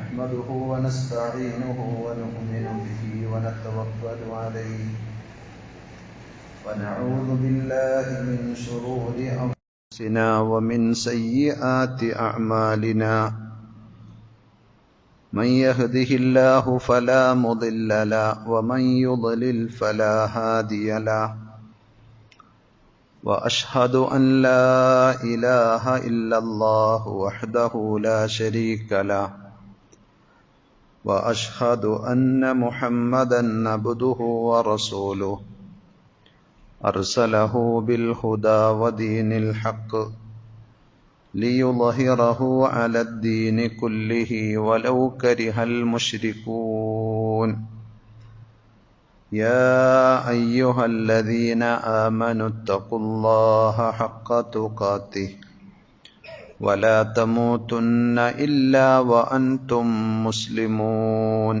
نحمده ونستعينه ونؤمن به ونتوكل عليه ونعوذ بالله من شرور أنفسنا ومن سيئات أعمالنا من يهده الله فلا مضل له ومن يضلل فلا هادي له وأشهد أن لا إله إلا الله وحده لا شريك له وأشهد أن محمدا عبده ورسوله أرسله بالهدى ودين الحق ليظهره على الدين كله ولو كره المشركون يا أيها الذين آمنوا اتقوا الله حق تقاته ولا تموتن إلا وأنتم مسلمون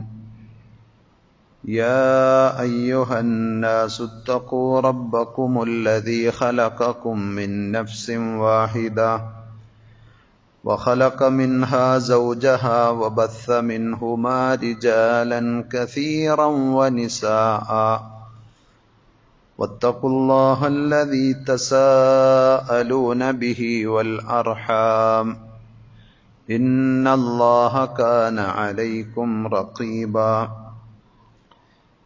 يا أيها الناس اتقوا ربكم الذي خلقكم من نفس واحدة وخلق منها زوجها وبث منهما رجالا كثيرا ونساء واتقوا الله الذي تساءلون به والأرحام إن الله كان عليكم رقيبا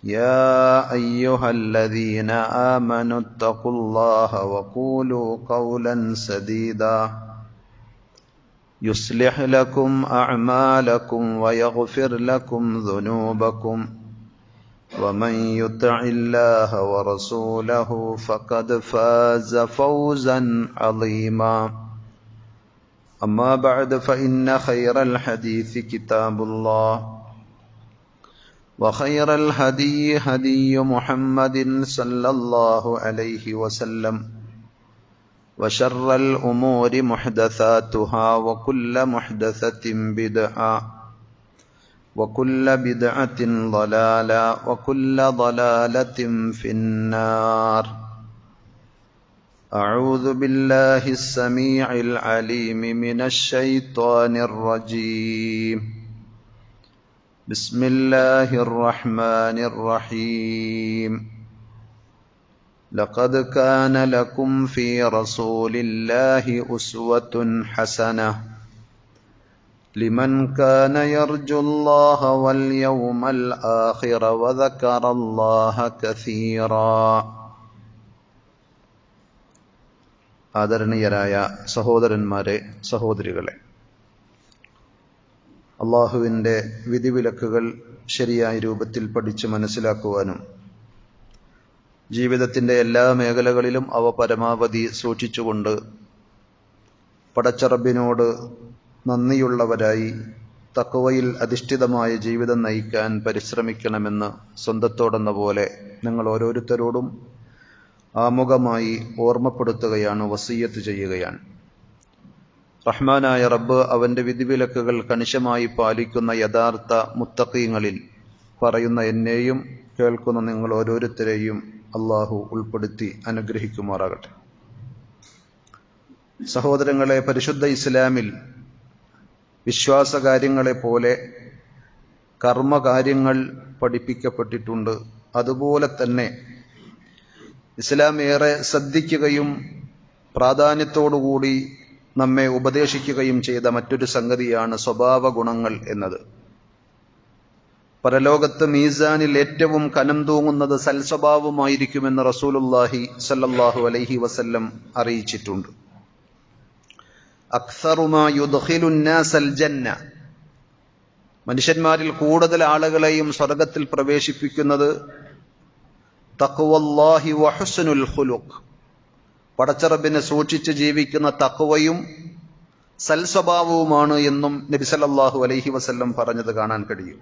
يا أيها الذين آمنوا اتقوا الله وقولوا قولا سديدا يصلح لكم أعمالكم ويغفر لكم ذنوبكم ومن يطع الله ورسوله فقد فاز فوزا عظيما أما بعد فإن خير الحديث كتاب الله وخير الهدي هدي محمد صلى الله عليه وسلم وشر الأمور محدثاتها وكل محدثة بدعة وكل بدعة ضلالة وكل ضلالة في النار أعوذ بالله السميع العليم من الشيطان الرجيم بسم الله الرحمن الرحيم لقد كان لكم في رسول الله أسوة حسنة لمن كان يرجو الله واليوم الآخر وذكر الله كثيرا ആദരണീയരായ സഹോദരന്മാരെ, സഹോദരികളെ, അള്ളാഹുവിൻ്റെ വിധിവിലക്കുകൾ ശരിയായ രൂപത്തിൽ പഠിച്ച് മനസ്സിലാക്കുവാനും ജീവിതത്തിൻ്റെ എല്ലാ മേഖലകളിലും അവ പരമാവധി സൂക്ഷിച്ചുകൊണ്ട് പടച്ചറബിനോട് നന്ദിയുള്ളവരായി തഖ്വയിൽ അധിഷ്ഠിതമായ ജീവിതം നയിക്കാൻ പരിശ്രമിക്കണമെന്ന് സ്വന്തത്തോടെന്ന പോലെ നിങ്ങൾ ഓരോരുത്തരോടും ആമുഖമായി ഓർമ്മപ്പെടുത്തുകയാണ്, വസിയ്യത്ത് ചെയ്യുകയാണ്. റഹ്മാനായ റബ്ബ് അവന്റെ വിധിവിലക്കുകൾ കണിശമായി പാലിക്കുന്ന യഥാർത്ഥ മുത്തഖീങ്ങളിൽ പറയുന്ന എന്നെയും കേൾക്കുന്ന നിങ്ങൾ ഓരോരുത്തരെയും അള്ളാഹു ഉൾപ്പെടുത്തി അനുഗ്രഹിക്കുമാറാകട്ടെ. സഹോദരങ്ങളെ, പരിശുദ്ധ ഇസ്ലാമിൽ വിശ്വാസകാര്യങ്ങളെ പോലെ കർമ്മകാര്യങ്ങൾ പഠിപ്പിക്കപ്പെട്ടിട്ടുണ്ട്. അതുപോലെ തന്നെ ഇസ്ലാം ഏറെ ശ്രദ്ധിക്കുകയും പ്രാധാന്യത്തോടുകൂടി നമ്മെ ഉപദേശിക്കുകയും ചെയ്ത മറ്റൊരു സംഗതിയാണ് സ്വഭാവ ഗുണങ്ങൾ എന്നത്. പരലോകത്ത് മീസാനിൽ ഏറ്റവും കനം തൂങ്ങുന്നത് സൽസ്വഭാവമായിരിക്കുമെന്ന് റസൂലുള്ളാഹി സ്വല്ലല്ലാഹു അലൈഹി വസല്ലം അറിയിച്ചിട്ടുണ്ട്. അക്സറു മാ യുദ്ഖിലുൻ നാസൽ ജന്ന, മനുഷ്യന്മാരിൽ കൂടുതൽ ആളുകളെയും സ്വർഗ്ഗത്തിൽ പ്രവേശിപ്പിക്കുന്നത് തഖ്വല്ലാഹി വഹുസ്നുൽ ഖുലുഖ്, പടച്ചറബിനെ സൂക്ഷിച്ച് ജീവിക്കുന്ന തഖ്വയും സൽസ്വഭാവവുമാണ് എന്നും നബി സല്ലല്ലാഹു അലൈഹി വസല്ലം പറഞ്ഞത് കാണാൻ കഴിയും.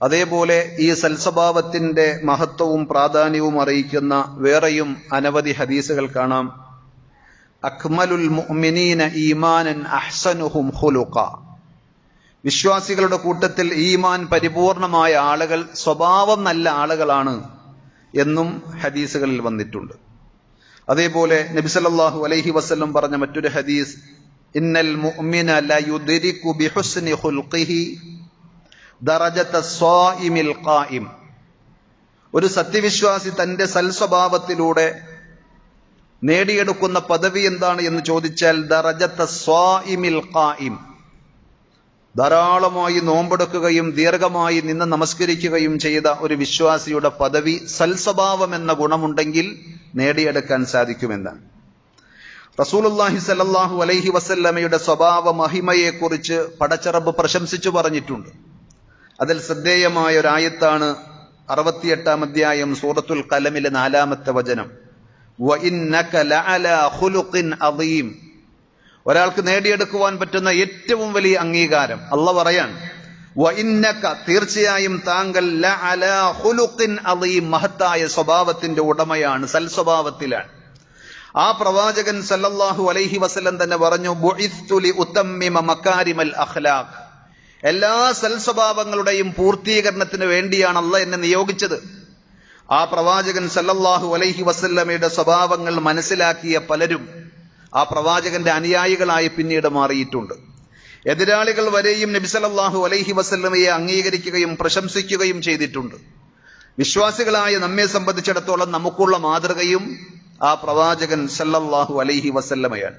അതേപോലെ ഈ സൽസ്വഭാവത്തിന്റെ മഹത്വവും പ്രാധാന്യവും അറിയിക്കുന്ന വേറെയും അനവധി ഹദീസുകൾ കാണാം. അക്മലുൽ മുഅ്മിനീന ഈമാനൻ അഹ്സനുഹും ഖുലുഖ, വിശ്വാസികളുടെ കൂട്ടത്തിൽ ഈമാൻ പരിപൂർണമായ ആളുകൾ സ്വഭാവം നല്ല ആളുകളാണ് എന്നും ഹദീസുകളിൽ വന്നിട്ടുണ്ട്. അതേപോലെ നബി സല്ലല്ലാഹു അലൈഹി വസല്ലം പറഞ്ഞ മറ്റൊരു ഹദീസ്, ഇന്നൽ മുഅ്മിന ലയുദ്രികു ബിഹുസ്നി ഖുൽഖിഹി ദറജത സ്വായിമിൽ ഖായിം. ഒരു സത്യവിശ്വാസി തന്റെ സൽസ്വഭാവത്തിലൂടെ നേടിയെടുക്കുന്ന പദവി എന്താണ് എന്ന് ചോദിച്ചാൽ ദറജത സ്വായിമിൽ ഖായിം, ധാരാളമായി നോമ്പെടുക്കുകയും ദീർഘമായി നിന്ന് നമസ്കരിക്കുകയും ചെയ്ത ഒരു വിശ്വാസിയുടെ പദവി സൽസ്വഭാവം എന്ന ഗുണമുണ്ടെങ്കിൽ നേടിയെടുക്കാൻ സാധിക്കുമെന്നാണ്. റസൂലുള്ളാഹി സ്വല്ലല്ലാഹു അലൈഹി വസല്ലമയുടെ സ്വഭാവ മഹിമയെക്കുറിച്ച് പടച്ചറബ് പ്രശംസിച്ചു പറഞ്ഞിട്ടുണ്ട്. അതിൽ ശ്രദ്ധേയമായ ഒരു ആയത്താണ് 68-ാം അധ്യായം സൂറത്തുൽ ഖലമിലെ 4-ാമത്തെ വചനം. വഇന്നക ലഅലാ ഖുലുഖിൻ അദീം. ഒരാൾക്ക് നേടിയെടുക്കുവാൻ പറ്റുന്ന ഏറ്റവും വലിയ അംഗീകാരം അല്ലാഹു പറയാൻ, വഇന്നക തീർച്ചയായും താങ്കൾ ലഅലാ ഖുലുഖിൻ അദീം, മഹത്തായ സ്വഭാവത്തിന്റെ ഉടമയാണ്, സൽസ്വഭാവത്തിലാണ്. ആ പ്രവാചകൻ സല്ലല്ലാഹു അലൈഹി വസല്ലം തന്നെ പറഞ്ഞു, ബുഇസ്തു ലി ഉതമ്മിമ മകാരിമൽ അഖ്ലാഖ്. എല്ലാ സൽസ്വഭാവങ്ങളുടെയും പൂർത്തീകരണത്തിന് വേണ്ടിയാണ് അല്ലാഹ് എന്നെ നിയോഗിച്ചത്. ആ പ്രവാചകൻ സല്ലല്ലാഹു അലൈഹി വസല്ലമയുടെ സ്വഭാവങ്ങൾ മനസ്സിലാക്കിയ പലരും ആ പ്രവാചകന്റെ അനുയായികളായി പിന്നീട് മാറിയിട്ടുണ്ട്. എതിരാളികൾ വരെയും നബി സല്ലല്ലാഹു അലൈഹി വസല്ലമയെ അംഗീകരിക്കുകയും പ്രശംസിക്കുകയും ചെയ്തിട്ടുണ്ട്. വിശ്വാസികളായ നമ്മെ സംബന്ധിച്ചിടത്തോളം നമുക്കുള്ള മാതൃകയും ആ പ്രവാചകൻ സല്ലല്ലാഹു അലൈഹി വസല്ലമയാണ്.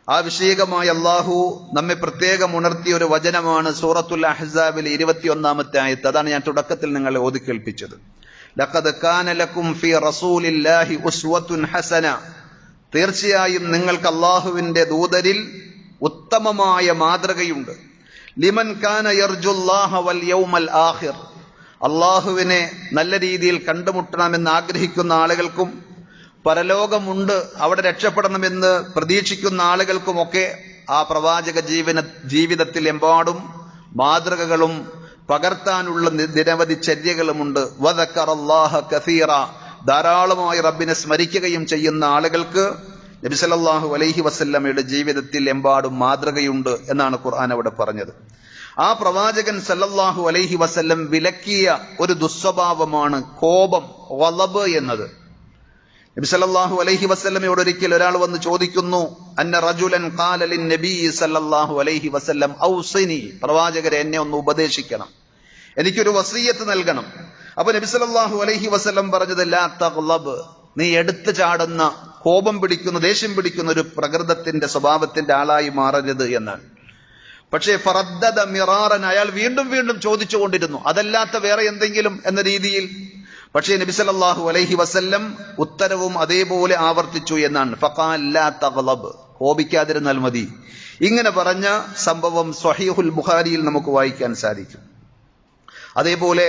ആ വിഷയകമായി അള്ളാഹു നമ്മെ പ്രത്യേകം ഉണർത്തിയ ഒരു വചനമാണ് സൂറത്തുൽ അഹ്സാബിലെ 21-ാമത്തെ ആയത്ത്. അതാണ് ഞാൻ തുടക്കത്തിൽ നിങ്ങളെ ഓതി കേൾപ്പിച്ചത്. ലഖദ് കാന ലക്കും ഫീ റസൂലില്ലാഹി ഉസ്വത്തുൻ ഹസന. തീർച്ചയായും നിങ്ങൾക്ക് അള്ളാഹുവിന്റെ ദൂതരിൽ ഉത്തമമായ മാതൃകയുണ്ട്. ലിമൻ കാന യർജുല്ലാഹ വൽ യൗമൽ ആഖിർ. അള്ളാഹുവിനെ നല്ല രീതിയിൽ കണ്ടുമുട്ടണമെന്ന് ആഗ്രഹിക്കുന്ന ആളുകൾക്കും പരലോകമുണ്ട്, അവിടെ രക്ഷപ്പെടണമെന്ന് പ്രതീക്ഷിക്കുന്ന ആളുകൾക്കുമൊക്കെ ആ പ്രവാചക ജീവിതത്തിൽ എമ്പാടും മാതൃകകളും പകർത്താനുള്ള നിരവധി ചര്യകളുമുണ്ട്. വദക്കറല്ലാഹ കസീറ. ധാരാളമായി റബ്ബിനെ സ്മരിക്കുകയും ചെയ്യുന്ന ആളുകൾക്ക് നബി സല്ലല്ലാഹു അലൈഹി വസല്ലമയുടെ ജീവിതത്തിൽ എമ്പാടും മാതൃകയുണ്ട് എന്നാണ് ഖുർആൻ അവിടെ പറഞ്ഞത്. ആ പ്രവാചകൻ സല്ലല്ലാഹു അലൈഹി വസല്ലം വിലക്കിയ ഒരു ദുസ്വഭാവമാണ് കോപം, ഗളബ് എന്നത്. നബി സല്ലല്ലാഹു അലൈഹി വസല്ലമയോട് ഒരിക്കൽ ഒരാൾ വന്ന് ചോദിക്കുന്നു, അന്ന റജുലൻ ഖാല ലിൻ നബി സല്ലല്ലാഹു അലൈഹി വസല്ലം ഔസിനി. പ്രവാചകരെ, എന്നെ ഒന്ന് ഉപദേശിക്കണം, എനിക്കൊരു വസിയ്യത്ത് നൽകണം. അപ്പൊ നബി സല്ലല്ലാഹു അലൈഹി വസല്ലം പറഞ്ഞത്, ലാ തഗ്ളബ്. നീ എടുത്തു ചാടുന്ന, കോപം പിടിക്കുന്ന, ദേഷ്യം പിടിക്കുന്ന ഒരു പ്രകൃതത്തിന്റെ സ്വഭാവത്തിന്റെ ആളായി മാറരുത് എന്നാണ്. പക്ഷേ ഫറദ്ദദ മിറാറൻ, അയാൾ വീണ്ടും വീണ്ടും ചോദിച്ചുകൊണ്ടിരുന്നു, അതല്ലാത്ത വേറെ എന്തെങ്കിലും എന്ന രീതിയിൽ. പക്ഷേ നബി സല്ലല്ലാഹു അലൈഹി വസല്ലം ഉത്തരവും അതേപോലെ ആവർത്തിച്ചു എന്നാണ്. ഫഖാൽ ലാ തഗ്ളബ്, കോപിക്കാതിരുന്നാൽ മതി. ഇങ്ങനെ പറഞ്ഞ സംഭവം സ്വഹീഹുൽ ബുഖാരിയിൽ നമുക്ക് വായിക്കാൻ സാധിക്കും. അതേപോലെ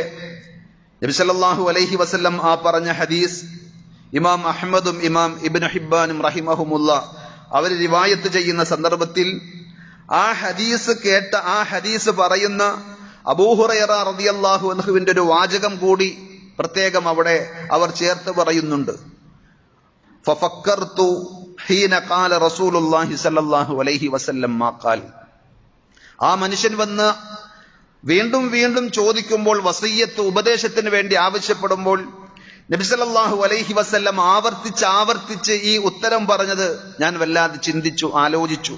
നബി സല്ലല്ലാഹു അലൈഹി വസല്ലം ആ പറഞ്ഞ ഹദീസ് ഇമാം അഹ്മദും ഇമാം ഇബ്നു ഹിബ്ബാനും റഹിമഹുമുള്ള അവർ റിവായത്ത് ചെയ്യുന്ന സന്ദർഭത്തിൽ ആ ഹദീസ് കേട്ട, ആ ഹദീസ് പറയുന്ന അബൂ ഹുറൈറ റളിയല്ലാഹു അൻഹുവിന്റെ ഒരു വാചകം കൂടി പ്രത്യേകം അവിടെ അവർ ചേർത്ത് പറയുന്നുണ്ട്. ഫഫക്കർതു ഹീന ഖാല റസൂലുള്ളാഹി സ്വല്ലല്ലാഹു അലൈഹി വസല്ലം മാ ഖാൽ. ആ മനുഷ്യൻ വന്ന് വീണ്ടും വീണ്ടും ചോദിക്കുമ്പോൾ, വസിയ്യത്ത് ഉപദേശത്തിന് വേണ്ടി ആവശ്യപ്പെടുമ്പോൾ നബി സല്ലല്ലാഹു അലൈഹി വസല്ലം ആവർത്തിച്ച് ഈ ഉത്തരം പറഞ്ഞത് ഞാൻ വല്ലാതെ ചിന്തിച്ചു, ആലോചിച്ചു.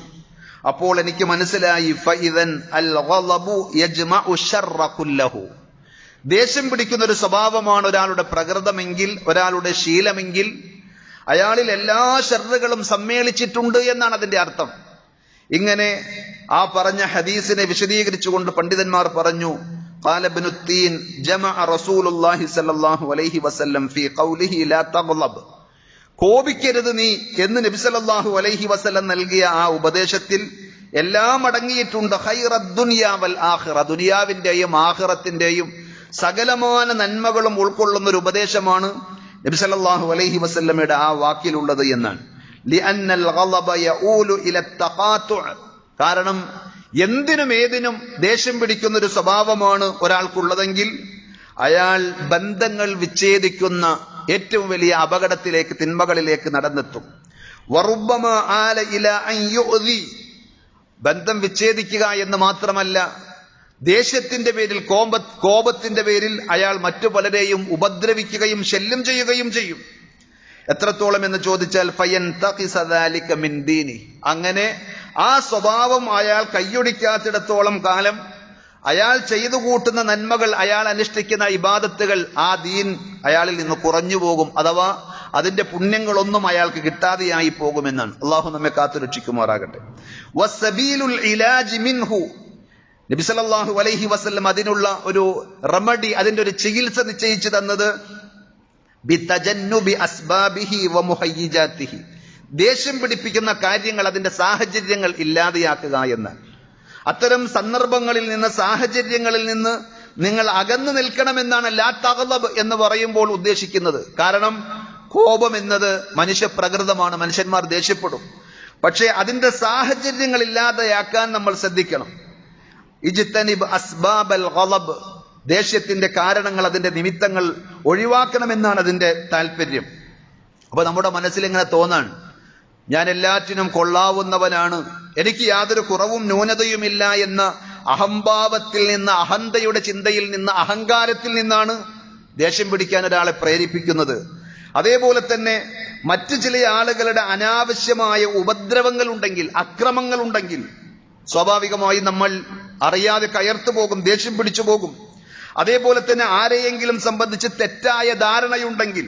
അപ്പോൾ എനിക്ക് മനസ്സിലായി, ഫഇദൻ അൽ ഗളബു യജ്മഉ ശർറ കുല്ലഹു. ദേഷ്യം പിടിക്കുന്ന ഒരു സ്വഭാവമാണ് ഒരാളുടെ പ്രകൃതമെങ്കിൽ, ഒരാളുടെ ശീലമെങ്കിൽ അയാളിൽ എല്ലാ ഷർറുകളും സമ്മേളിച്ചിട്ടുണ്ട് എന്നാണ് അതിന്റെ അർത്ഥം. ഇങ്ങനെ ആ പറഞ്ഞ ഹദീസിനെ വിശദീകരിച്ചുകൊണ്ട് പണ്ഡിതന്മാർ പറഞ്ഞു, ഖാല ഇബ്നു തീൻ ജമഅ റസൂലുള്ളാഹി സ്വല്ലല്ലാഹു അലൈഹി വസല്ലം ഫീ ഖൗലിഹി ലാ തഗ്ളബ്. കോപിക്കരുത് നീ എന്ന് നബി സല്ലല്ലാഹു അലൈഹി വസല്ലം നൽകിയ ആ ഉപദേശത്തിൽ എല്ലാം അടങ്ങിയിട്ടുണ്ട്. ഖൈറദ് ദുനിയാ വൽ ആഖിറ. ദുനിയാവിന്റെയും ആഖിറത്തിന്റെയും സകലമാന നന്മകളും ഉൾക്കൊള്ളുന്ന ഒരു ഉപദേശമാണ് നബി സല്ലല്ലാഹു അലൈഹി വസല്ലമയുടെ ആ വാക്കിലുള്ളത് എന്നാണ്. ലിഅന്നൽ ഗളബ യഊലു ഇല തഖാതു. കാരണം എന്തിനും ഏതിനും ദേഷ്യം പിടിക്കുന്ന ഒരു സ്വഭാവമാണ് ഒരാൾക്കുള്ളതെങ്കിൽ അയാൾ ബന്ധങ്ങൾ വിച്ഛേദിക്കുന്ന ഏറ്റവും വലിയ അപകടത്തിലേക്ക്, തിന്മകളിലേക്ക് നടന്നെത്തും. വറുബ്ബമ ആല ഇല അൻ യുഅദി. ബന്ധം വിച്ഛേദിക്കുക എന്ന് മാത്രമല്ല, ദേഷ്യത്തിന്റെ പേരിൽ, കോപത്തിന്റെ പേരിൽ അയാൾ മറ്റു പലരെയും ഉപദ്രവിക്കുകയും ശല്യം ചെയ്യുകയും ചെയ്യും. എത്രത്തോളം എന്ന് ചോദിച്ചാൽ ഫയൻതഖിസ ദാലിക മിൻ ദീനി. അങ്ങനെ ആ സ്വഭാവം അയാൾ കൈയൊടിക്കാത്തിടത്തോളം കാലം അയാൾ ചെയ്തു കൂട്ടുന്ന നന്മകൾ, അയാൾ അനുഷ്ഠിക്കുന്ന ഇബാദത്തുകൾ, ആ ദീൻ അയാളിൽ നിന്ന് കുറഞ്ഞു പോകും. അഥവാ അതിന്റെ പുണ്യങ്ങളൊന്നും അയാൾക്ക് കിട്ടാതെയായി പോകുമെന്നാണ്. അള്ളാഹു നമ്മെ കാത്തുരക്ഷിക്കുമാറാകട്ടെ. വസ്സബീലുൽ ഇലാജി മിൻഹു, നബി സല്ലല്ലാഹു അലൈഹി വസല്ലം അതിനുള്ള ഒരു റെമഡി, അതിന്റെ ഒരു ചികിത്സ നിശ്ചയിച്ചു തന്നത് ബിതജന്നുബി അസ്ബാബിഹി വമുഹയ്യിജാതിഹി, ദേഷ്യം പിടിപ്പിക്കുന്ന കാര്യങ്ങൾ, അതിന്റെ സാഹചര്യങ്ങൾ ഇല്ലാതെയാക്കുക എന്നാണ്. അത്തരം സന്ദർഭങ്ങളിൽ നിന്ന്, സാഹചര്യങ്ങളിൽ നിന്ന് നിങ്ങൾ അകന്നു നിൽക്കണമെന്നാണ് ലാ തഗ്ളബ് എന്ന് പറയുമ്പോൾ ഉദ്ദേശിക്കുന്നത്. കാരണം കോപം എന്നത് മനുഷ്യപ്രകൃതമാണ്, മനുഷ്യന്മാർ ദേഷ്യപ്പെടും. പക്ഷേ അതിന്റെ സാഹചര്യങ്ങൾ ഇല്ലാതെയാക്കാൻ നമ്മൾ ശ്രദ്ധിക്കണം. ഇജ്തനിബ് അസ്ബാബൽ ഗളബ്, ദേഷ്യത്തിന്റെ കാരണങ്ങൾ, അതിന്റെ നിമിത്തങ്ങൾ ഒഴിവാക്കണമെന്നാണ് അതിന്റെ താല്പര്യം. അപ്പൊ നമ്മുടെ മനസ്സിൽ ഇങ്ങനെ തോന്നാണ്, ഞാൻ എല്ലാറ്റിനും കൊള്ളാവുന്നവനാണ്, എനിക്ക് യാതൊരു കുറവും ന്യൂനതയുമില്ല എന്ന അഹംഭാവത്തിൽ നിന്ന്, അഹന്തയുടെ ചിന്തയിൽ നിന്ന്, അഹങ്കാരത്തിൽ നിന്നാണ് ദേഷ്യം പിടിക്കാൻ ഒരാളെ പ്രേരിപ്പിക്കുന്നത്. അതേപോലെ തന്നെ മറ്റു ചില ആളുകളുടെ അനാവശ്യമായ ഉപദ്രവങ്ങൾ ഉണ്ടെങ്കിൽ, അക്രമങ്ങൾ ഉണ്ടെങ്കിൽ, സ്വാഭാവികമായി നമ്മൾ അറിയാതെ കയർത്തു പോകും, ദേഷ്യം പിടിച്ചു പോകും. അതേപോലെ തന്നെ ആരെയെങ്കിലും സംബന്ധിച്ച് തെറ്റായ ധാരണയുണ്ടെങ്കിൽ,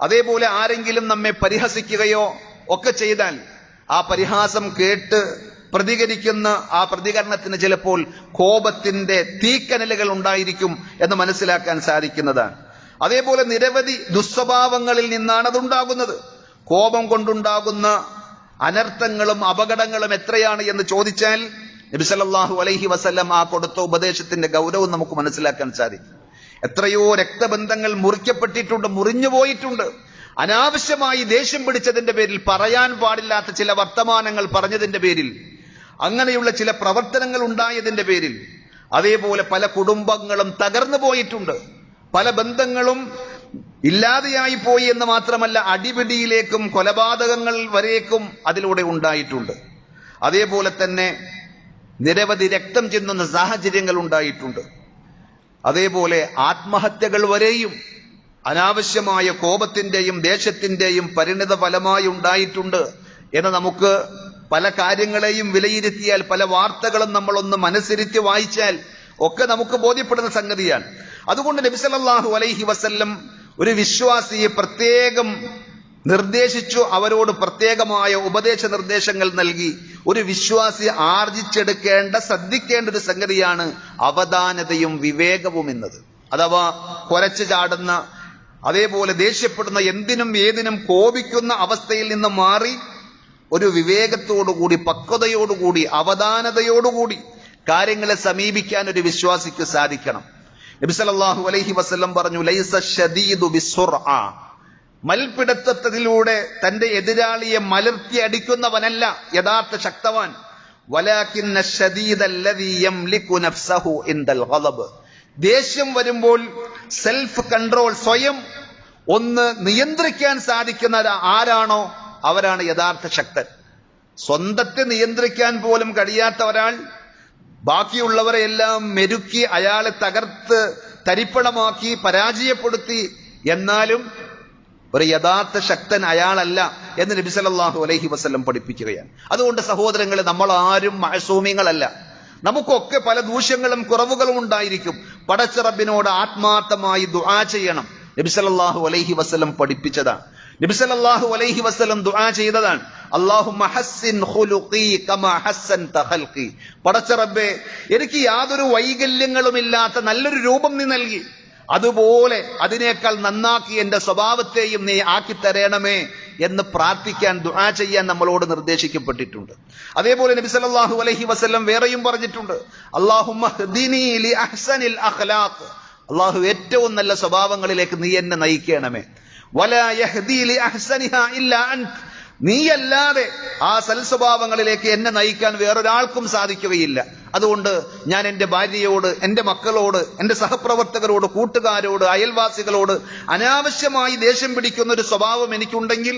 അതേപോലെ ആരെങ്കിലും നമ്മെ പരിഹസിക്കുകയോ ഒക്കെ ചെയ്താൽ ആ പരിഹാസം കേട്ട് പ്രതികരിക്കുന്ന ആ പ്രതികരണത്തിന് ചിലപ്പോൾ കോപത്തിന്റെ തീക്കനലുകൾ ഉണ്ടായിരിക്കും എന്ന് മനസ്സിലാക്കാൻ സാധിക്കുന്നതാണ്. അതേപോലെ നിരവധി ദുസ്വഭാവങ്ങളിൽ നിന്നാണ് അതുണ്ടാകുന്നത്. കോപം കൊണ്ടുണ്ടാകുന്ന അനർത്ഥങ്ങളും അപകടങ്ങളും എത്രയാണ് എന്ന് ചോദിച്ചാൽ നബി സല്ലല്ലാഹു അലൈഹി വസല്ലം ആ കൊടുത്ത ഉപദേശത്തിന്റെ ഗൗരവം നമുക്ക് മനസ്സിലാക്കാൻ സാധിക്കും. എത്രയോ രക്തബന്ധങ്ങൾ മുറിക്കപ്പെട്ടിട്ടുണ്ട്, മുറിഞ്ഞു പോയിട്ടുണ്ട്. അനാവശ്യമായി ദേഷ്യം പിടിച്ചതിന്റെ പേരിൽ, പറയാൻ പാടില്ലാത്ത ചില വർത്തമാനങ്ങൾ പറഞ്ഞതിന്റെ പേരിൽ, അങ്ങനെയുള്ള ചില പ്രവർത്തനങ്ങൾ ഉണ്ടായതിന്റെ പേരിൽ. അതേപോലെ പല കുടുംബങ്ങളും തകർന്നു പോയിട്ടുണ്ട്, പല ബന്ധങ്ങളും ഇല്ലാതെയായി പോയി എന്ന് മാത്രമല്ല, അടിപിടിയിലേക്കും കൊലപാതകങ്ങൾ വരേക്കും അതിലൂടെ ഉണ്ടായിട്ടുണ്ട്. അതേപോലെ തന്നെ നിരവധി രക്തം ചിന്തുന്ന സാഹചര്യങ്ങൾ ഉണ്ടായിട്ടുണ്ട്. അതേപോലെ ആത്മഹത്യകൾ വരെയും അനാവശ്യമായ കോപത്തിന്റെയും ദേഷ്യത്തിന്റെയും പരിണിത ഫലമായി ഉണ്ടായിട്ടുണ്ട് എന്ന് നമുക്ക് പല കാര്യങ്ങളെയും വിലയിരുത്തിയാൽ, പല വാർത്തകളും നമ്മളൊന്ന് മനസ്സിരുത്തി വായിച്ചാൽ ഒക്കെ നമുക്ക് ബോധ്യപ്പെടുന്ന സംഗതിയാണ്. അതുകൊണ്ട് നബി സല്ലല്ലാഹു അലൈഹി വസല്ലം ഒരു വിശ്വാസിയെ പ്രത്യേകം നിർദ്ദേശിച്ചു, അവരോട് പ്രത്യേകമായ ഉപദേശ നിർദ്ദേശങ്ങൾ നൽകി. ഒരു വിശ്വാസി ആർജിച്ചെടുക്കേണ്ട, ശ്രദ്ധിക്കേണ്ട ഒരു സംഗതിയാണ് അവധാനതയും വിവേകവും എന്നത്. അഥവാ കുരച്ചു ചാടുന്ന, അതേപോലെ ദേഷ്യപ്പെടുന്ന, എന്തിനും ഏതിനും കോപിക്കുന്ന അവസ്ഥയിൽ നിന്ന് മാറി ഒരു വിവേകത്തോടുകൂടി, പക്വതയോടുകൂടി, അവധാനതയോടുകൂടി കാര്യങ്ങളെ സമീപിക്കാൻ ഒരു വിശ്വാസിക്ക് സാധിക്കണം. നബി സല്ലല്ലാഹു അലൈഹി വസല്ലം പറഞ്ഞു, ലൈസ ശദീദു ബിസ്സുർഅ, മൽപിടുത്തത്തിലൂടെ തന്റെ എതിരാളിയെ മലർത്തി അടിക്കുന്നവനല്ല യഥാർത്ഥ ശക്തവാൻ. വലാകിന്ന ശദീദ അല്ലദീ യംലികു നഫ്സഹു ഇൻദൽ ഗളബ്, ദേഷ്യം വരുമ്പോൾ സെൽഫ് കൺട്രോൾ, സ്വയം ഒന്ന് നിയന്ത്രിക്കാൻ സാധിക്കുന്ന ആരാണോ അവരാണ് യഥാർത്ഥ ശക്തൻ. സ്വന്തത്തെ നിയന്ത്രിക്കാൻ പോലും കഴിയാത്ത ഒരാൾ ബാക്കിയുള്ളവരെ എല്ലാം മെരുക്കി, അയാളെ തകർത്ത് തരിപ്പണമാക്കി, പരാജയപ്പെടുത്തി, എന്നാലും ഒരു യഥാർത്ഥ ശക്തൻ അയാളല്ല എന്ന് നബി സല്ലല്ലാഹു അലൈഹി വസല്ലം പഠിപ്പിക്കുകയാണ്. അതുകൊണ്ട് സഹോദരങ്ങളെ, നമ്മൾ ആരും മഅസൂമികളല്ല. നമുക്കൊക്കെ പല ദൂഷ്യങ്ങളും കുറവുകളും ഉണ്ടായിരിക്കും. പടച്ച റബ്ബിനോട് ആത്മാർത്ഥമായി ദുആ ചെയ്യണം. നബി സല്ലല്ലാഹു അലൈഹി വസല്ലം പഠിപ്പിച്ചതാണ്. നബി സല്ലല്ലാഹു അലൈഹി വസല്ലം ദുആ ചെയ്തതാണ്, അല്ലാഹുമ്മ ഹസ്സിൻ ഖുലുഖി കമാ ഹസ്സൻത ഖൽഖി, പടച്ച റബ്ബേ എനിക്ക് യാതൊരു വൈകല്യങ്ങളുമില്ലാത്ത നല്ലൊരു രൂപം നീ നൽകി, അതുപോലെ അതിനേക്കാൾ നന്നാക്കി എന്റെ സ്വഭാവത്തെയും നീ ആക്കി തരണമേ എന്ന് പ്രാർത്ഥിക്കാൻ, ദുആ ചെയ്യാൻ നമ്മളോട് നിർദ്ദേശിക്കപ്പെട്ടിട്ടുണ്ട്. അതേപോലെ നബി സല്ലല്ലാഹു അലൈഹി വസല്ലം വേറെയും പറഞ്ഞിട്ടുണ്ട്, അല്ലാഹുമ്മ ഹ്ദിനി ലി അഹ്സനിൽ അഖ്ലാഖ്, അല്ലാഹു ഏറ്റവും നല്ല സ്വഭാവങ്ങളിലേക്ക് നീ എന്നെ നയിക്കണമേ. വലാ യഹ്ദി ലി അഹ്സനിഹാ ഇല്ലാ അൻത, നീയല്ലാതെ ആ സൽസ്വഭാവങ്ങളിലേക്ക് എന്നെ നയിക്കാൻ വേറൊരാൾക്കും സാധിക്കുകയില്ല. അതുകൊണ്ട് ഞാൻ എൻ്റെ ഭാര്യയോട്, എൻ്റെ മക്കളോട്, എൻ്റെ സഹപ്രവർത്തകരോട്, കൂട്ടുകാരോട്, അയൽവാസികളോട് അനാവശ്യമായി ദേഷ്യം പിടിക്കുന്ന ഒരു സ്വഭാവം എനിക്കുണ്ടെങ്കിൽ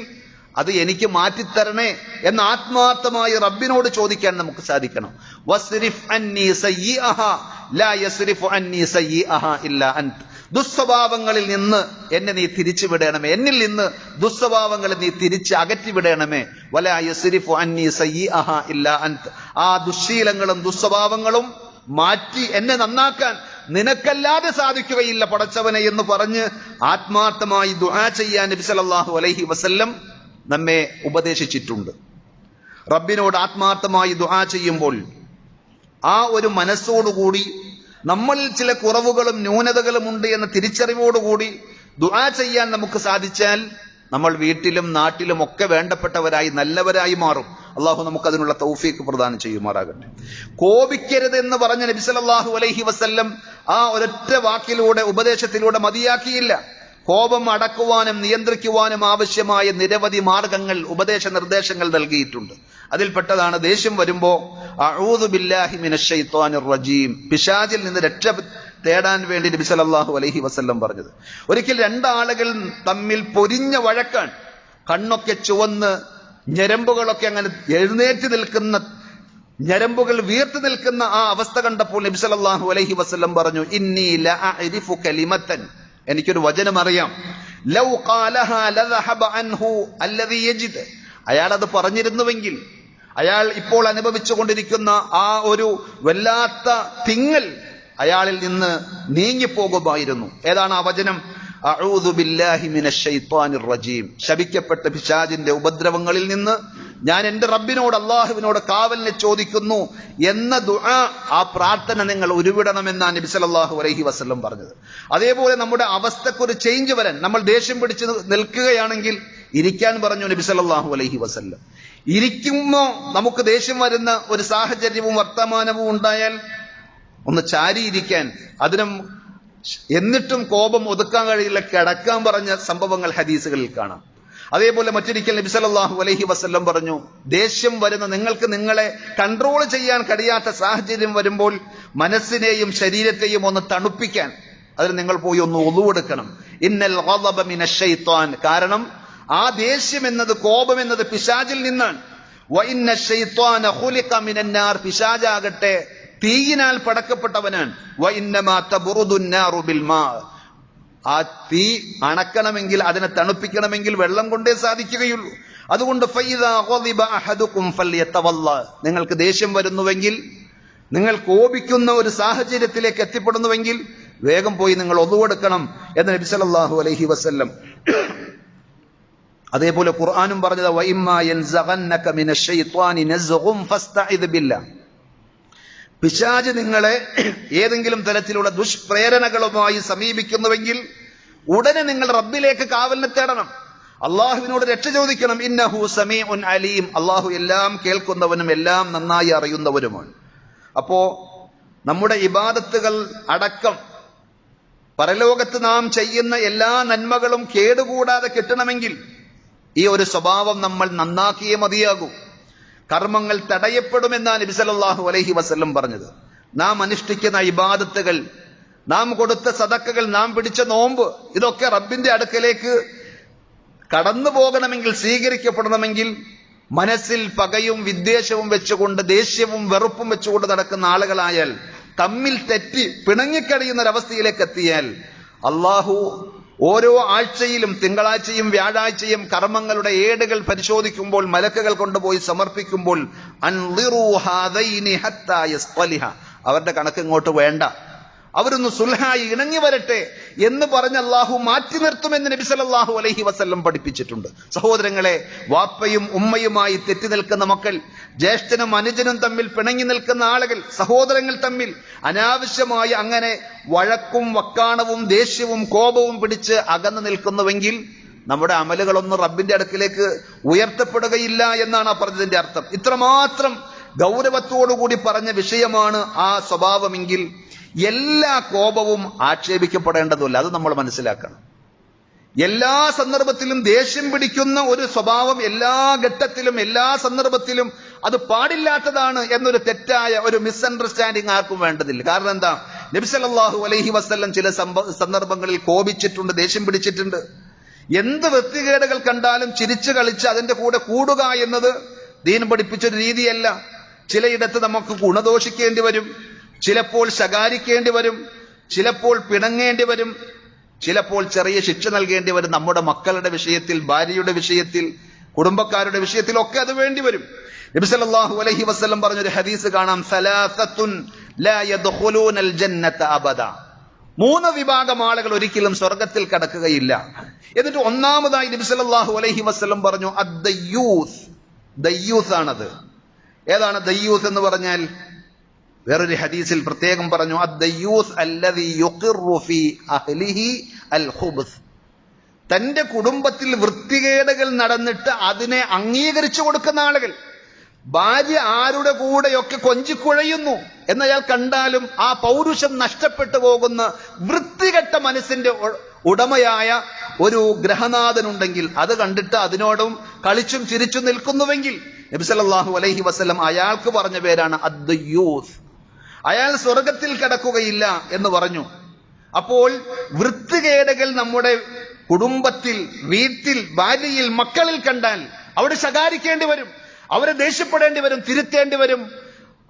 അത് എനിക്ക് മാറ്റിത്തരണേ എന്ന് ആത്മാർത്ഥമായി റബ്ബിനോട് ചോദിക്കാൻ നമുക്ക് സാധിക്കണം. വസ്രിഫ് അന്നി സയ്യിഅഹാ ലാ യസ്രിഫു അന്നി സയ്യിഅഹാ ഇല്ലാ അൻത, ദുസ്വഭാവങ്ങളിൽ നിന്ന് എന്നെ നീ തിരിച്ചു വിടണമേ, എന്നിൽ നിന്ന് ദുസ്വഭാവങ്ങളെ നീ തിരിച്ച് അകറ്റി വിടണമേ. വലാ യസ്രിഫു അന്നി സയ്യിഅഹാ ഇല്ലാ അൻത. ആ ദുശ്ശീലങ്ങളും ദുസ്വഭാവങ്ങളും മാറ്റി എന്നെ നന്നാക്കാൻ നിനക്കല്ലാതെ സാധിക്കുകയില്ല പടച്ചവനെ എന്ന് പറഞ്ഞ് ആത്മാർത്ഥമായി ദുആ ചെയ്യാൻ നബി സല്ലല്ലാഹു അലൈഹി വസല്ലം നമ്മെ ഉപദേശിച്ചിട്ടുണ്ട്. റബ്ബിനോട് ആത്മാർത്ഥമായി ദുആ ചെയ്യുമ്പോൾ ആ ഒരു മനസ്സോടുകൂടി നമ്മളിൽ ചില കുറവുകളും ന്യൂനതകളും ഉണ്ട് എന്ന തിരിച്ചറിവോടുകൂടി ദുആ ചെയ്യാൻ നമുക്ക് സാധിച്ചാൽ നമ്മൾ വീട്ടിലും നാട്ടിലും ഒക്കെ വേണ്ടപ്പെട്ടവരായി നല്ലവരായി മാറും. അള്ളാഹു നമുക്കതിനുള്ള തൗഫീഖ് പ്രദാനം ചെയ്യുമാറാകട്ടെ. കോപിക്കരുത് എന്ന് പറഞ്ഞ നബി സല്ലല്ലാഹു അലൈഹി വസല്ലം ആ ഒരൊറ്റ വാക്കിലൂടെ ഉപദേശത്തിലൂടെ മതിയാക്കിയില്ല. കോപം അടക്കുവാനും നിയന്ത്രിക്കുവാനും ആവശ്യമായ നിരവധി മാർഗങ്ങൾ ഉപദേശ നിർദ്ദേശങ്ങൾ നൽകിയിട്ടുണ്ട്. അതിൽപ്പെട്ടതാണ് ദേഷ്യം വരുമ്പോ അഊദു ബില്ലാഹി മിനശ് ശൈത്വാനിർ റജീം, പിശാചിൽ നിന്ന് രക്ഷ തേടാൻ വേണ്ടി നബി സല്ലല്ലാഹു അലൈഹി വസല്ലം പറഞ്ഞത്. ഒരിക്കൽ രണ്ടാളുകൾ തമ്മിൽ പൊരിഞ്ഞ വഴക്കാണ്. കണ്ണൊക്കെ ചുവന്ന് ഞരമ്പുകളൊക്കെ അങ്ങനെ എഴുന്നേറ്റ് നിൽക്കുന്ന, ഞരമ്പുകൾ വീർത്ത് നിൽക്കുന്ന ആ അവസ്ഥ കണ്ടപ്പോൾ നബി സല്ലല്ലാഹു അലൈഹി വസല്ലം പറഞ്ഞു, ഇന്നി ലഅരിഫു കലിമത്തൻ, എനിക്കൊരു വചനം അറിയാം. ലൗ ഖാലഹാ ലദഹബ അൻഹു അല്ലദീ യജിദ്, അയാൾ അത് പറഞ്ഞിരുന്നുവെങ്കിൽ അയാൾ ഇപ്പോൾ അനുഭവിച്ചു കൊണ്ടിരിക്കുന്ന ആ ഒരു വല്ലാത്ത തിങ്ങൽ അയാളിൽ നിന്ന് നീങ്ങിപ്പോകുമായിരുന്നു. ഏതാണ് ആ വചനം? അഊദു ബില്ലാഹി മിനശ് ശൈത്വാനിർ റജീം, ശപിക്കപ്പെട്ട പിശാചിന്റെ ഉപദ്രവങ്ങളിൽ നിന്ന് ഞാൻ എന്റെ റബ്ബിനോട് അള്ളാഹുവിനോട് കാവലിനെ ചോദിക്കുന്നു എന്ന ദുആ, ആ പ്രാർത്ഥന നിങ്ങൾ ഉരുവിടണമെന്നാണ് നബി സല്ലല്ലാഹു അലൈഹി വസല്ലം പറഞ്ഞത്. അതേപോലെ നമ്മുടെ അവസ്ഥക്കൊരു ചേഞ്ച് വരാൻ, നമ്മൾ ദേഷ്യം പിടിച്ച് നിൽക്കുകയാണെങ്കിൽ ഇരിക്കാൻ പറഞ്ഞു നബി സല്ലല്ലാഹു അലൈഹി വസല്ലം. ഇരിക്കുമ്പോ നമുക്ക് ദേഷ്യം വരുന്ന ഒരു സാഹചര്യവും വർത്തമാനവും ഉണ്ടായാൽ ഒന്ന് ചാരിയിരിക്കാൻ, അതിനും എന്നിട്ടും കോപം ഒതുക്കാൻ കഴിയില്ല, കിടക്കാൻ പറഞ്ഞ സംഭവങ്ങൾ ഹദീസുകളിൽ കാണാം. അതേപോലെ മറ്റൊരിക്കൽ നബി സല്ലല്ലാഹു അലൈഹി വസല്ലം പറഞ്ഞു, ദേഷ്യം വരുന്ന നിങ്ങൾക്ക് നിങ്ങളെ കൺട്രോൾ ചെയ്യാൻ കഴിയാത്ത സാഹചര്യം വരുമ്പോൾ മനസ്സിനെയും ശരീരത്തെയും ഒന്ന് തണുപ്പിക്കാൻ അതിന് നിങ്ങൾ പോയി ഒന്ന് ഒളുവെടുക്കണം. ഇന്നൽ ഗളബ മിനശ് ശൈത്വാൻ, കാരണം ആ ദേഷ്യം എന്നത്, കോപം എന്നത് പിശാചിൽ നിന്നാണ്. വ ഇന്ന ശൈത്വാന ഖുലിഖ മിനന്നാർ, പിശാചാകട്ടെ തീയിനാൽ പടക്കപ്പെട്ടവനാണ്. വ ഇന്നമാ തബ്റുദുൻ നാറു ബിൽ മാ, ആ തീ അണക്കണമെങ്കിൽ, അതിനെ തണുപ്പിക്കണമെങ്കിൽ വെള്ളം കൊണ്ടേ സാധിക്കുകയുള്ളൂ. അതുകൊണ്ട് ഫൈദാ ഗളിബ അഹദുകും ഫൽയതവല്ല, നിങ്ങൾക്ക് ദേഷ്യം വരുന്നുവെങ്കിൽ, നിങ്ങൾ കോപിക്കുന്ന ഒരു സാഹചര്യത്തിലേക്ക് എത്തിപ്പെടുന്നുവെങ്കിൽ വേഗം പോയി നിങ്ങൾ ഒളുവെടുക്കണം എന്ന് നബി സല്ലല്ലാഹു അലൈഹി വസല്ലം. അതേപോലെ ഖുർആനും പറഞ്ഞത് വഇമ്മാ യൻസഗന്നക മിനശ് ശൈത്വാനി നസ്ഗും ഫസ്തഇദ് ബില്ലാഹ്, പിശാച് നിങ്ങളെ ഏതെങ്കിലും തരത്തിലുള്ള ദുഷ്പ്രേരണകളുമായി സമീപിക്കുന്നുവെങ്കിൽ ഉടനെ നിങ്ങൾ റബ്ബിലേക്ക് കാവലിനെ തേടണം, അള്ളാഹുവിനോട് രക്ഷ ചോദിക്കണം. ഇന്നഹു സമീഉൻ അലീം, അള്ളാഹു എല്ലാം കേൾക്കുന്നവനും എല്ലാം നന്നായി അറിയുന്നവരുമാണ്. അപ്പോ നമ്മുടെ ഇബാദത്തുകൾ അടക്കം പരലോകത്ത് നാം ചെയ്യുന്ന എല്ലാ നന്മകളും കേടുകൂടാതെ കിട്ടണമെങ്കിൽ ഈ ഒരു സ്വഭാവം നമ്മൾ നന്നാക്കിയേ മതിയാകൂ. കർമ്മങ്ങൾ തടയപ്പെടുമെന്നാണ് നബി സല്ലല്ലാഹു അലൈഹി വസല്ലം പറഞ്ഞത്. നാം അനുഷ്ഠിക്കുന്ന ഇബാദത്തുകൾ, നാം കൊടുത്ത സദക്കകൾ, നാം പിടിച്ച നോമ്പ്, ഇതൊക്കെ റബ്ബിന്റെ അടുക്കലേക്ക് കടന്നു പോകണമെങ്കിൽ, സ്വീകരിക്കപ്പെടണമെങ്കിൽ മനസ്സിൽ പകയും വിദ്വേഷവും വെച്ചുകൊണ്ട്, ദേഷ്യവും വെറുപ്പും വെച്ചുകൊണ്ട് നടക്കുന്ന ആളുകളായാൽ, തമ്മിൽ തെറ്റി പിണങ്ങിക്കഴിയുന്ന ഒരവസ്ഥയിലേക്ക് എത്തിയാൽ, അള്ളാഹു ഓരോ ആഴ്ചയിലും തിങ്കളാഴ്ചയും വ്യാഴാഴ്ചയും കർമ്മങ്ങളുടെ ഏടുകൾ പരിശോധിക്കുമ്പോൾ, മലക്കുകൾ കൊണ്ടുപോയി സമർപ്പിക്കുമ്പോൾ, അൻളിറൂ ഹാദൈനി ഹത്താ യസ്തലിഹ, അവരുടെ കണക്ക് ഇങ്ങോട്ട് വേണ്ട, അവരൊന്ന് സുൽഹായി ഇണങ്ങി വരട്ടെ എന്ന് പറഞ്ഞ് അള്ളാഹു മാറ്റി നിർത്തുമെന്ന് നബി സല്ലല്ലാഹു അലൈഹി വസല്ലം പഠിപ്പിച്ചിട്ടുണ്ട്. സഹോദരങ്ങളെ, വാപ്പയും ഉമ്മയുമായി തെറ്റി നിൽക്കുന്ന മക്കൾ, ജ്യേഷ്ഠനും അനുജനും തമ്മിൽ പിണങ്ങി നിൽക്കുന്ന ആളുകൾ, സഹോദരങ്ങൾ തമ്മിൽ അനാവശ്യമായി അങ്ങനെ വഴക്കും വക്കാണവും ദേഷ്യവും കോപവും പിടിച്ച് അകന്നു നിൽക്കുന്നുവെങ്കിൽ നമ്മുടെ അമലുകളൊന്നും റബ്ബിന്റെ അടുക്കിലേക്ക് ഉയർത്തപ്പെടുകയില്ല എന്നാണ് ആ പറഞ്ഞതിന്റെ അർത്ഥം. ഇത്രമാത്രം ഗൗരവത്തോടുകൂടി പറഞ്ഞ വിഷയമാണ് ആ സ്വഭാവമെങ്കിൽ എല്ലാ കോപവും ആക്ഷേപിക്കപ്പെടേണ്ടതല്ല, അത് നമ്മൾ മനസ്സിലാക്കണം. എല്ലാ സന്ദർഭത്തിലും ദേഷ്യം പിടിക്കുന്ന ഒരു സ്വഭാവം എല്ലാ ഘട്ടത്തിലും എല്ലാ സന്ദർഭത്തിലും അത് പാടില്ലാത്തതാണ് എന്നൊരു തെറ്റായ ഒരു മിസ്അണ്ടർസ്റ്റാൻഡിങ് ആർക്കും വേണ്ടതില്ല. കാരണം എന്താ, നബി സല്ലല്ലാഹു അലൈഹി വസല്ലം ചില സന്ദർഭങ്ങളിൽ കോപിച്ചിട്ടുണ്ട്, ദേഷ്യം പിടിച്ചിട്ടുണ്ട്. എന്ത് വൃത്തികേടുകൾ കണ്ടാലും ചിരിച്ചു കളിച്ച് അതിന്റെ കൂടെ കൂടുക എന്നത് ദീൻ പഠിപ്പിച്ചൊരു രീതിയല്ല. ചിലയിടത്ത് നമുക്ക് ഗുണദോഷിക്കേണ്ടി വരും, ചിലപ്പോൾ ശകാരിക്കേണ്ടി വരും, ചിലപ്പോൾ പിണങ്ങേണ്ടി വരും, ചിലപ്പോൾ ചെറിയ ശിക്ഷ നൽകേണ്ടി വരും. നമ്മുടെ മക്കളുടെ വിഷയത്തിൽ, ഭാര്യയുടെ വിഷയത്തിൽ, കുടുംബക്കാരുടെ വിഷയത്തിലൊക്കെ അത് വേണ്ടി വരും. നബി സല്ലല്ലാഹു അലൈഹി വസല്ലം പറഞ്ഞൊരു ഹദീസ് കാണാം, സലാസത്തുൻ ലാ യദ്ഖുലൂനൽ ജന്നത അബദ. 3 വിഭാഗം ആളുകൾ ഒരിക്കലും സ്വർഗത്തിൽ കടക്കുകയില്ല. എന്നിട്ട് ഒന്നാമതായി നബി സല്ലല്ലാഹു അലൈഹി വസല്ലം പറഞ്ഞു, അദ്ദയ്യൂസ്. ദയ്യൂസ് ആണത്. ഏതാണ് ദയ്യൂസ് എന്ന് പറഞ്ഞാൽ? വേറൊരു ഹദീസിൽ പ്രത്യേകം പറഞ്ഞു, അദ്ദയ്യൂസ് അല്ലദീ യുഖിറു ഫീ അഹ്ലിഹി അൽ ഖുബ്സ്. തന്റെ കുടുംബത്തിൽ വൃത്തികേടുകൾ നടന്നിട്ട് അതിനെ അംഗീകരിച്ചു കൊടുക്കുന്ന ആളുകൾ. ഭാര്യ ആരുടെ കൂടെയൊക്കെ കൊഞ്ചിക്കുഴയുന്നു എന്നയാൾ കണ്ടാലും ആ പൗരുഷം നഷ്ടപ്പെട്ടു പോകുന്ന വൃത്തികെട്ട മനസ്സിന്റെ ഉടമയായ ഒരു ഗ്രഹനാഥനുണ്ടെങ്കിൽ, അത് കണ്ടിട്ട് അതിനോടും കളിച്ചും ചിരിച്ചും നിൽക്കുന്നുവെങ്കിൽ നബി സല്ലല്ലാഹു അലൈഹി വസല്ലം അയാൾക്ക് പറഞ്ഞ പേരാണ് അദ്ദയ്യൂസ്. അയാൾ സ്വർഗത്തിൽ കടക്കുകയില്ല എന്ന് പറഞ്ഞു. അപ്പോൾ വൃത്തികേടുകൾ നമ്മുടെ കുടുംബത്തിൽ, വീട്ടിൽ, ഭാര്യയിൽ, മക്കളിൽ കണ്ടാൽ അവിടെ ശകാരിക്കേണ്ടി വരും, അവരെ ദേഷ്യപ്പെടേണ്ടി വരും, തിരുത്തേണ്ടി വരും,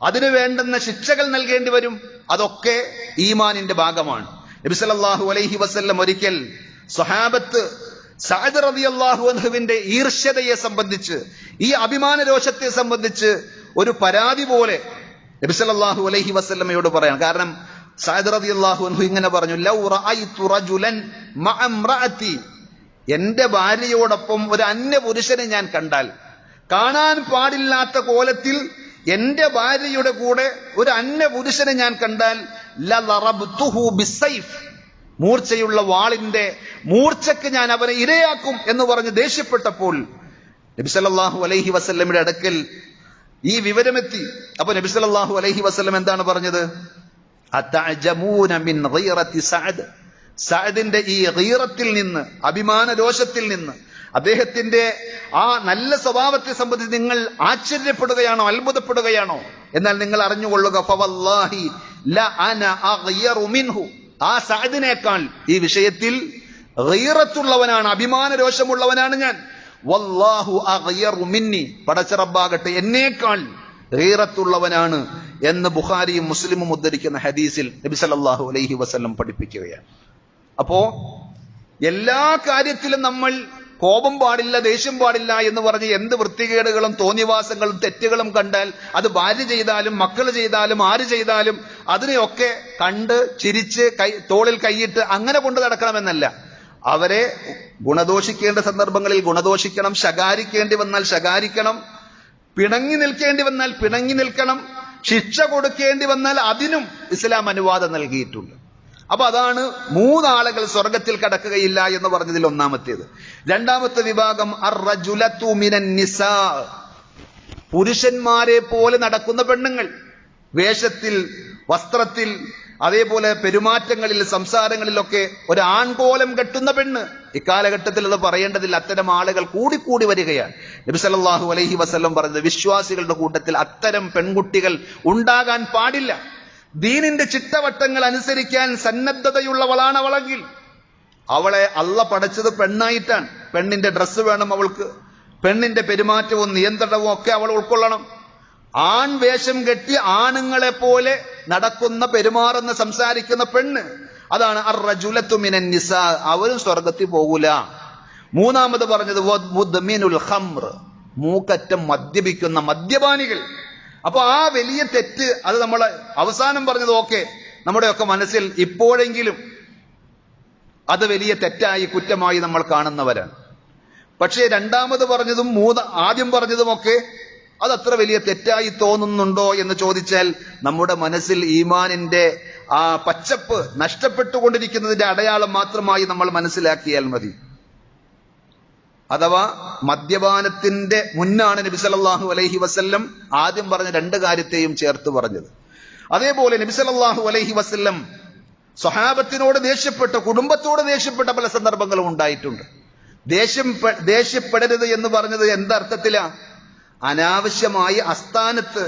അതിനു വേണ്ടുന്ന ശിക്ഷകൾ നൽകേണ്ടി വരും. അതൊക്കെ ഈമാനിന്റെ ഭാഗമാണ്. നബി സല്ലല്ലാഹു അലൈഹി വസല്ലം ഒരിക്കൽ സ്വഹാബത്ത് സഅദ് റളിയല്ലാഹു അൻഹുവിന്റെ ഈർഷ്യതയെ സംബന്ധിച്ച്, ഈ അഭിമാന രോഷത്തെ സംബന്ധിച്ച് ഒരു പരാതി പോലെ നബി സല്ലല്ലാഹു അലൈഹി വസല്ലമയോട് പറയാം. കാരണം സഅദ് റളിയല്ലാഹു അൻഹു ഇങ്ങനെ പറഞ്ഞു, ലൗ റഅയ്തു റജുലൻ മഅ ഇംറഅതി. എന്റെ ഭാര്യയോടൊപ്പം ഒരു അന്യ പുരുഷനെ ഞാൻ കണ്ടാൽ, കാണാൻ പാടില്ലാത്ത കോലത്തിൽ എന്റെ ഭാര്യയുടെ കൂടെ ഒരു അന്യ പുരുഷനെ ഞാൻ കണ്ടാൽ, ലളറബ്തുഹു ബിസൈഫ്. മൂർച്ചയുള്ള വാളിന്റെ മൂർച്ചയ്ക്ക് ഞാൻ അവനെ ഇരയാക്കും എന്ന് പറഞ്ഞ് ദേഷ്യപ്പെട്ടപ്പോൾ നബി സല്ലല്ലാഹു അലൈഹി വസല്ലമയുടെ അടുക്കൽ ഈ വിവരമെത്തി. അപ്പൊ നബി സല്ലല്ലാഹു അലൈഹി വസല്ലം എന്താണ് പറഞ്ഞത്? അതഅജമൂന മിൻ ഗൈറതി സഅദ്. സഅദിന്റെ ഈ ഗീറത്തിൽ നിന്ന്, അഭിമാന രോഷത്തിൽ നിന്ന്, അദ്ദേഹത്തിന്റെ ആ നല്ല സ്വഭാവത്തെ സംബന്ധിച്ച് നിങ്ങൾ ആശ്ചര്യപ്പെടുകയാണോ, അത്ഭുതപ്പെടുകയാണോ? എന്നാൽ നിങ്ങൾ അറിഞ്ഞുകൊള്ളുക, ഫവല്ലാഹി ലഅന അഗ്യറു മിൻഹു. ആ സഅദിനേക്കാൾ ഈ വിഷയത്തിൽ ഗീറത്തുള്ളവനാണ്, അഭിമാന രോഷമുള്ളവനാണ് ഞാൻ. വല്ലാഹു അഗ്യറു മിന്നി. പടച്ച റബ്ബാകട്ടെ എന്നേക്കാൾ ഗീറത്തുള്ളവനാണ് എന്ന് ബുഖാരിയും മുസ്ലിമും ഉദ്ധരിക്കുന്ന ഹദീസിൽ നബി സല്ലല്ലാഹു അലൈഹി വസല്ലം പഠിപ്പിക്കുകയാണ്. അപ്പോ എല്ലാ കാര്യത്തിലും നമ്മൾ കോപം പാടില്ല, ദേഷ്യം പാടില്ല എന്ന് പറഞ്ഞ് എന്ത് വൃത്തികേടുകളും തോന്നിവാസങ്ങളും തെറ്റുകളും കണ്ടാൽ, അത് ഭാര്യ ചെയ്താലും മക്കൾ ചെയ്താലും ആര് ചെയ്താലും അതിനെയൊക്കെ കണ്ട് ചിരിച്ച് തോളിൽ കൈയിട്ട് അങ്ങനെ കൊണ്ടു നടക്കണമെന്നല്ല. അവരെ ഗുണദോഷിക്കേണ്ട സന്ദർഭങ്ങളിൽ ഗുണദോഷിക്കണം, ശകാരിക്കേണ്ടി വന്നാൽ ശകാരിക്കണം, പിണങ്ങി നിൽക്കേണ്ടി വന്നാൽ പിണങ്ങി നിൽക്കണം, ശിക്ഷ കൊടുക്കേണ്ടി വന്നാൽ അതിനും ഇസ്ലാം അനുവാദം നൽകിയിട്ടുണ്ട്. അപ്പൊ അതാണ് 3 ആളുകൾ സ്വർഗത്തിൽ കടക്കുകയില്ല എന്ന് പറഞ്ഞതിൽ ഒന്നാമത്തേത്. രണ്ടാമത്തെ വിഭാഗം അർറജുലതു മിനൻ നിസാ. പുരുഷന്മാരെ പോലെ നടക്കുന്ന പെണ്ണുങ്ങൾ, വേഷത്തിൽ, വസ്ത്രത്തിൽ, അതേപോലെ പെരുമാറ്റങ്ങളിൽ, സംസാരങ്ങളിലൊക്കെ ഒരു ആൺകോലം കെട്ടുന്ന പെണ്ണ്. ഇക്കാലഘട്ടത്തിൽ അത് പറയേണ്ടതില്ല, അത്തരം ആളുകൾ കൂടിക്കൂടി വരികയാണ്. നബി സല്ലല്ലാഹു അലൈഹി വസല്ലം പറഞ്ഞത്, വിശ്വാസികളുടെ കൂട്ടത്തിൽ അത്തരം പെൺകുട്ടികൾ ഉണ്ടാകാൻ പാടില്ല. ദീനിന്റെ ചിട്ടവട്ടങ്ങൾ അനുസരിക്കാൻ സന്നദ്ധതയുള്ളവളാണ് അവളെങ്കിൽ അവളെ അള്ള പടച്ചത് പെണ്ണായിട്ടാണ്. പെണ്ണിന്റെ ഡ്രസ്സ് വേണം അവൾക്ക്, പെണ്ണിന്റെ പെരുമാറ്റവും നിയന്ത്രണവും ഒക്കെ അവൾ ഉൾക്കൊള്ളണം. ആൺ വേഷം കെട്ടി ആണുങ്ങളെ പോലെ നടക്കുന്ന, പെരുമാറുന്ന, സംസാരിക്കുന്ന പെണ്ണ്, അതാണ് അർറജുലതു മിനൻ നിസാ. അവരും സ്വർഗത്തിൽ പോകൂല. മൂന്നാമത് പറഞ്ഞത് മുദ്മിനുൽ ഖംർ. മൂക്കറ്റം മദ്യപിക്കുന്ന മദ്യപാനികൾ. അപ്പൊ ആ വലിയ തെറ്റ്, അത് നമ്മൾ അവസാനം പറഞ്ഞത് ഓക്കെ, നമ്മുടെയൊക്കെ മനസ്സിൽ ഇപ്പോഴെങ്കിലും അത് വലിയ തെറ്റായി, കുറ്റമായി നമ്മൾ കാണുന്നവരാണ്. പക്ഷേ രണ്ടാമത് പറഞ്ഞതും ആദ്യം പറഞ്ഞതുമൊക്കെ അതത്ര വലിയ തെറ്റായി തോന്നുന്നുണ്ടോ എന്ന് ചോദിച്ചാൽ, നമ്മുടെ മനസ്സിൽ ഈമാനിന്റെ ആ പച്ചപ്പ് നഷ്ടപ്പെട്ടുകൊണ്ടിരിക്കുന്നതിന്റെ അടയാളം മാത്രമായി നമ്മൾ മനസ്സിലാക്കിയാൽ മതി. അഥവാ മദ്യപാനത്തിന്റെ മുന്നാണ് നബി സല്ലല്ലാഹു അലൈഹി വസല്ലം ആദ്യം പറഞ്ഞ 2 കാര്യത്തെയും ചേർത്ത് പറഞ്ഞത്. അതേപോലെ നബി സല്ലല്ലാഹു അലൈഹി വസല്ലം സ്വഹാബത്തിനോട് ദേഷ്യപ്പെട്ട, കുടുംബത്തോട് ദേഷ്യപ്പെട്ട പല സന്ദർഭങ്ങളും ഉണ്ടായിട്ടുണ്ട്. ദേഷ്യപ്പെടരുത് എന്ന് പറഞ്ഞത് എന്തർത്ഥത്തിലാ? അനാവശ്യമായി അസ്ഥാനത്ത്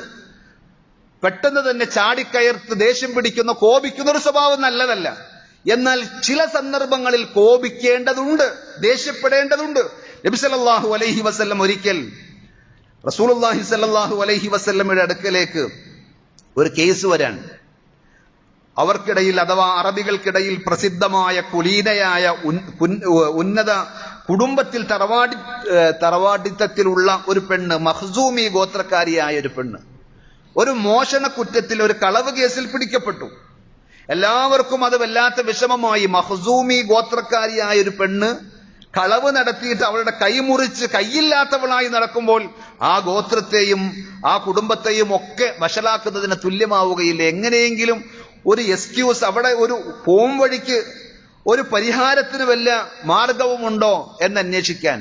പെട്ടെന്ന് തന്നെ ചാടിക്കയർത്ത് ദേഷ്യം പിടിക്കുന്ന, കോപിക്കുന്ന ഒരു സ്വഭാവം നല്ലതല്ല. എന്നാൽ ചില സന്ദർഭങ്ങളിൽ കോപിക്കേണ്ടതുണ്ട്, ദേഷ്യപ്പെടേണ്ടതുണ്ട്. നബി സല്ലല്ലാഹു അലൈഹി വസല്ലം ഒരിക്കൽ റസൂലുള്ളാഹി സല്ലല്ലാഹു അലൈഹി വസല്ലമയുടെ അടുക്കലേക്ക് ഒരു കേസ് വരാൻ, അവർക്കിടയിൽ അഥവാ അറബികൾക്കിടയിൽ പ്രസിദ്ധമായ കുലീനയായ ഉന്നത കുടുംബത്തിൽ തറവാടിത്തത്തിലുള്ള ഒരു പെണ്ണ്, മഖ്സൂമി ഗോത്രക്കാരിയായ ഒരു പെണ്ണ്, ഒരു മോഷണ കുറ്റത്തിൽ, ഒരു കളവ് കേസിൽ പിടിക്കപ്പെട്ടു. എല്ലാവർക്കും അത് വല്ലാത്ത വിഷമമായി. മഖ്സൂമി ഗോത്രക്കാരിയായ ഒരു പെണ്ണ് കളവ് നടത്തിയിട്ട് അവളുടെ കൈ മുറിച്ച് കൈയില്ലാത്തവളായി നടക്കുമ്പോൾ ആ ഗോത്രത്തെയും ആ കുടുംബത്തെയും ഒക്കെ വഷളാക്കുന്നതിന് തുല്യമാവുകയില്ല. എങ്ങനെയെങ്കിലും ഒരു എക്സ്ക്യൂസ്, അവിടെ ഒരു പോം വഴിക്ക് ഒരു പരിഹാരത്തിന് വല്ല മാർഗവുമുണ്ടോ എന്ന് അന്വേഷിക്കാൻ,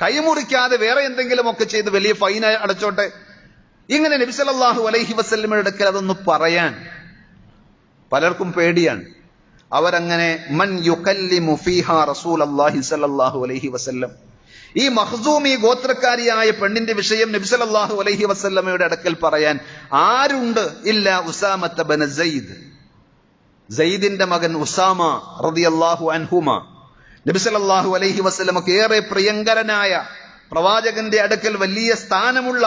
കൈമുറിക്കാതെ വേറെ എന്തെങ്കിലുമൊക്കെ ചെയ്ത് വലിയ ഫൈൻ അടച്ചോട്ടെ, ഇങ്ങനെ നബി സല്ലല്ലാഹു അലൈഹി വസല്ലമയുടെ അടുക്കൽ അതൊന്ന് പറയാൻ പലർക്കും പേടിയാണ്. അവരങ്ങനെ മൻ യുകല്ലിമു ഫീഹാ റസൂലല്ലാഹി സ്വല്ലല്ലാഹു അലൈഹി വസല്ലം, ഈ മഖ്സൂമി ഗോത്രക്കാരിയായ പെണ്ണിന്റെ വിഷയം നബി സല്ലല്ലാഹു അലൈഹി വസല്ലമയുടെ അടുക്കൽ പറയാൻ ആരുണ്ട്? ഇല്ല ഉസാമത്ത ബിൻ സയ്യിദ്, സയ്യിദിന്റെ മകൻ ഉസാമ റളിയല്ലാഹു അൻഹുമ. നബി സല്ലല്ലാഹു അലൈഹി വസല്ലമക്ക് ഏറെ പ്രിയങ്കരനായ, പ്രവാചകന്റെ അടുക്കൽ വലിയ സ്ഥാനമുള്ള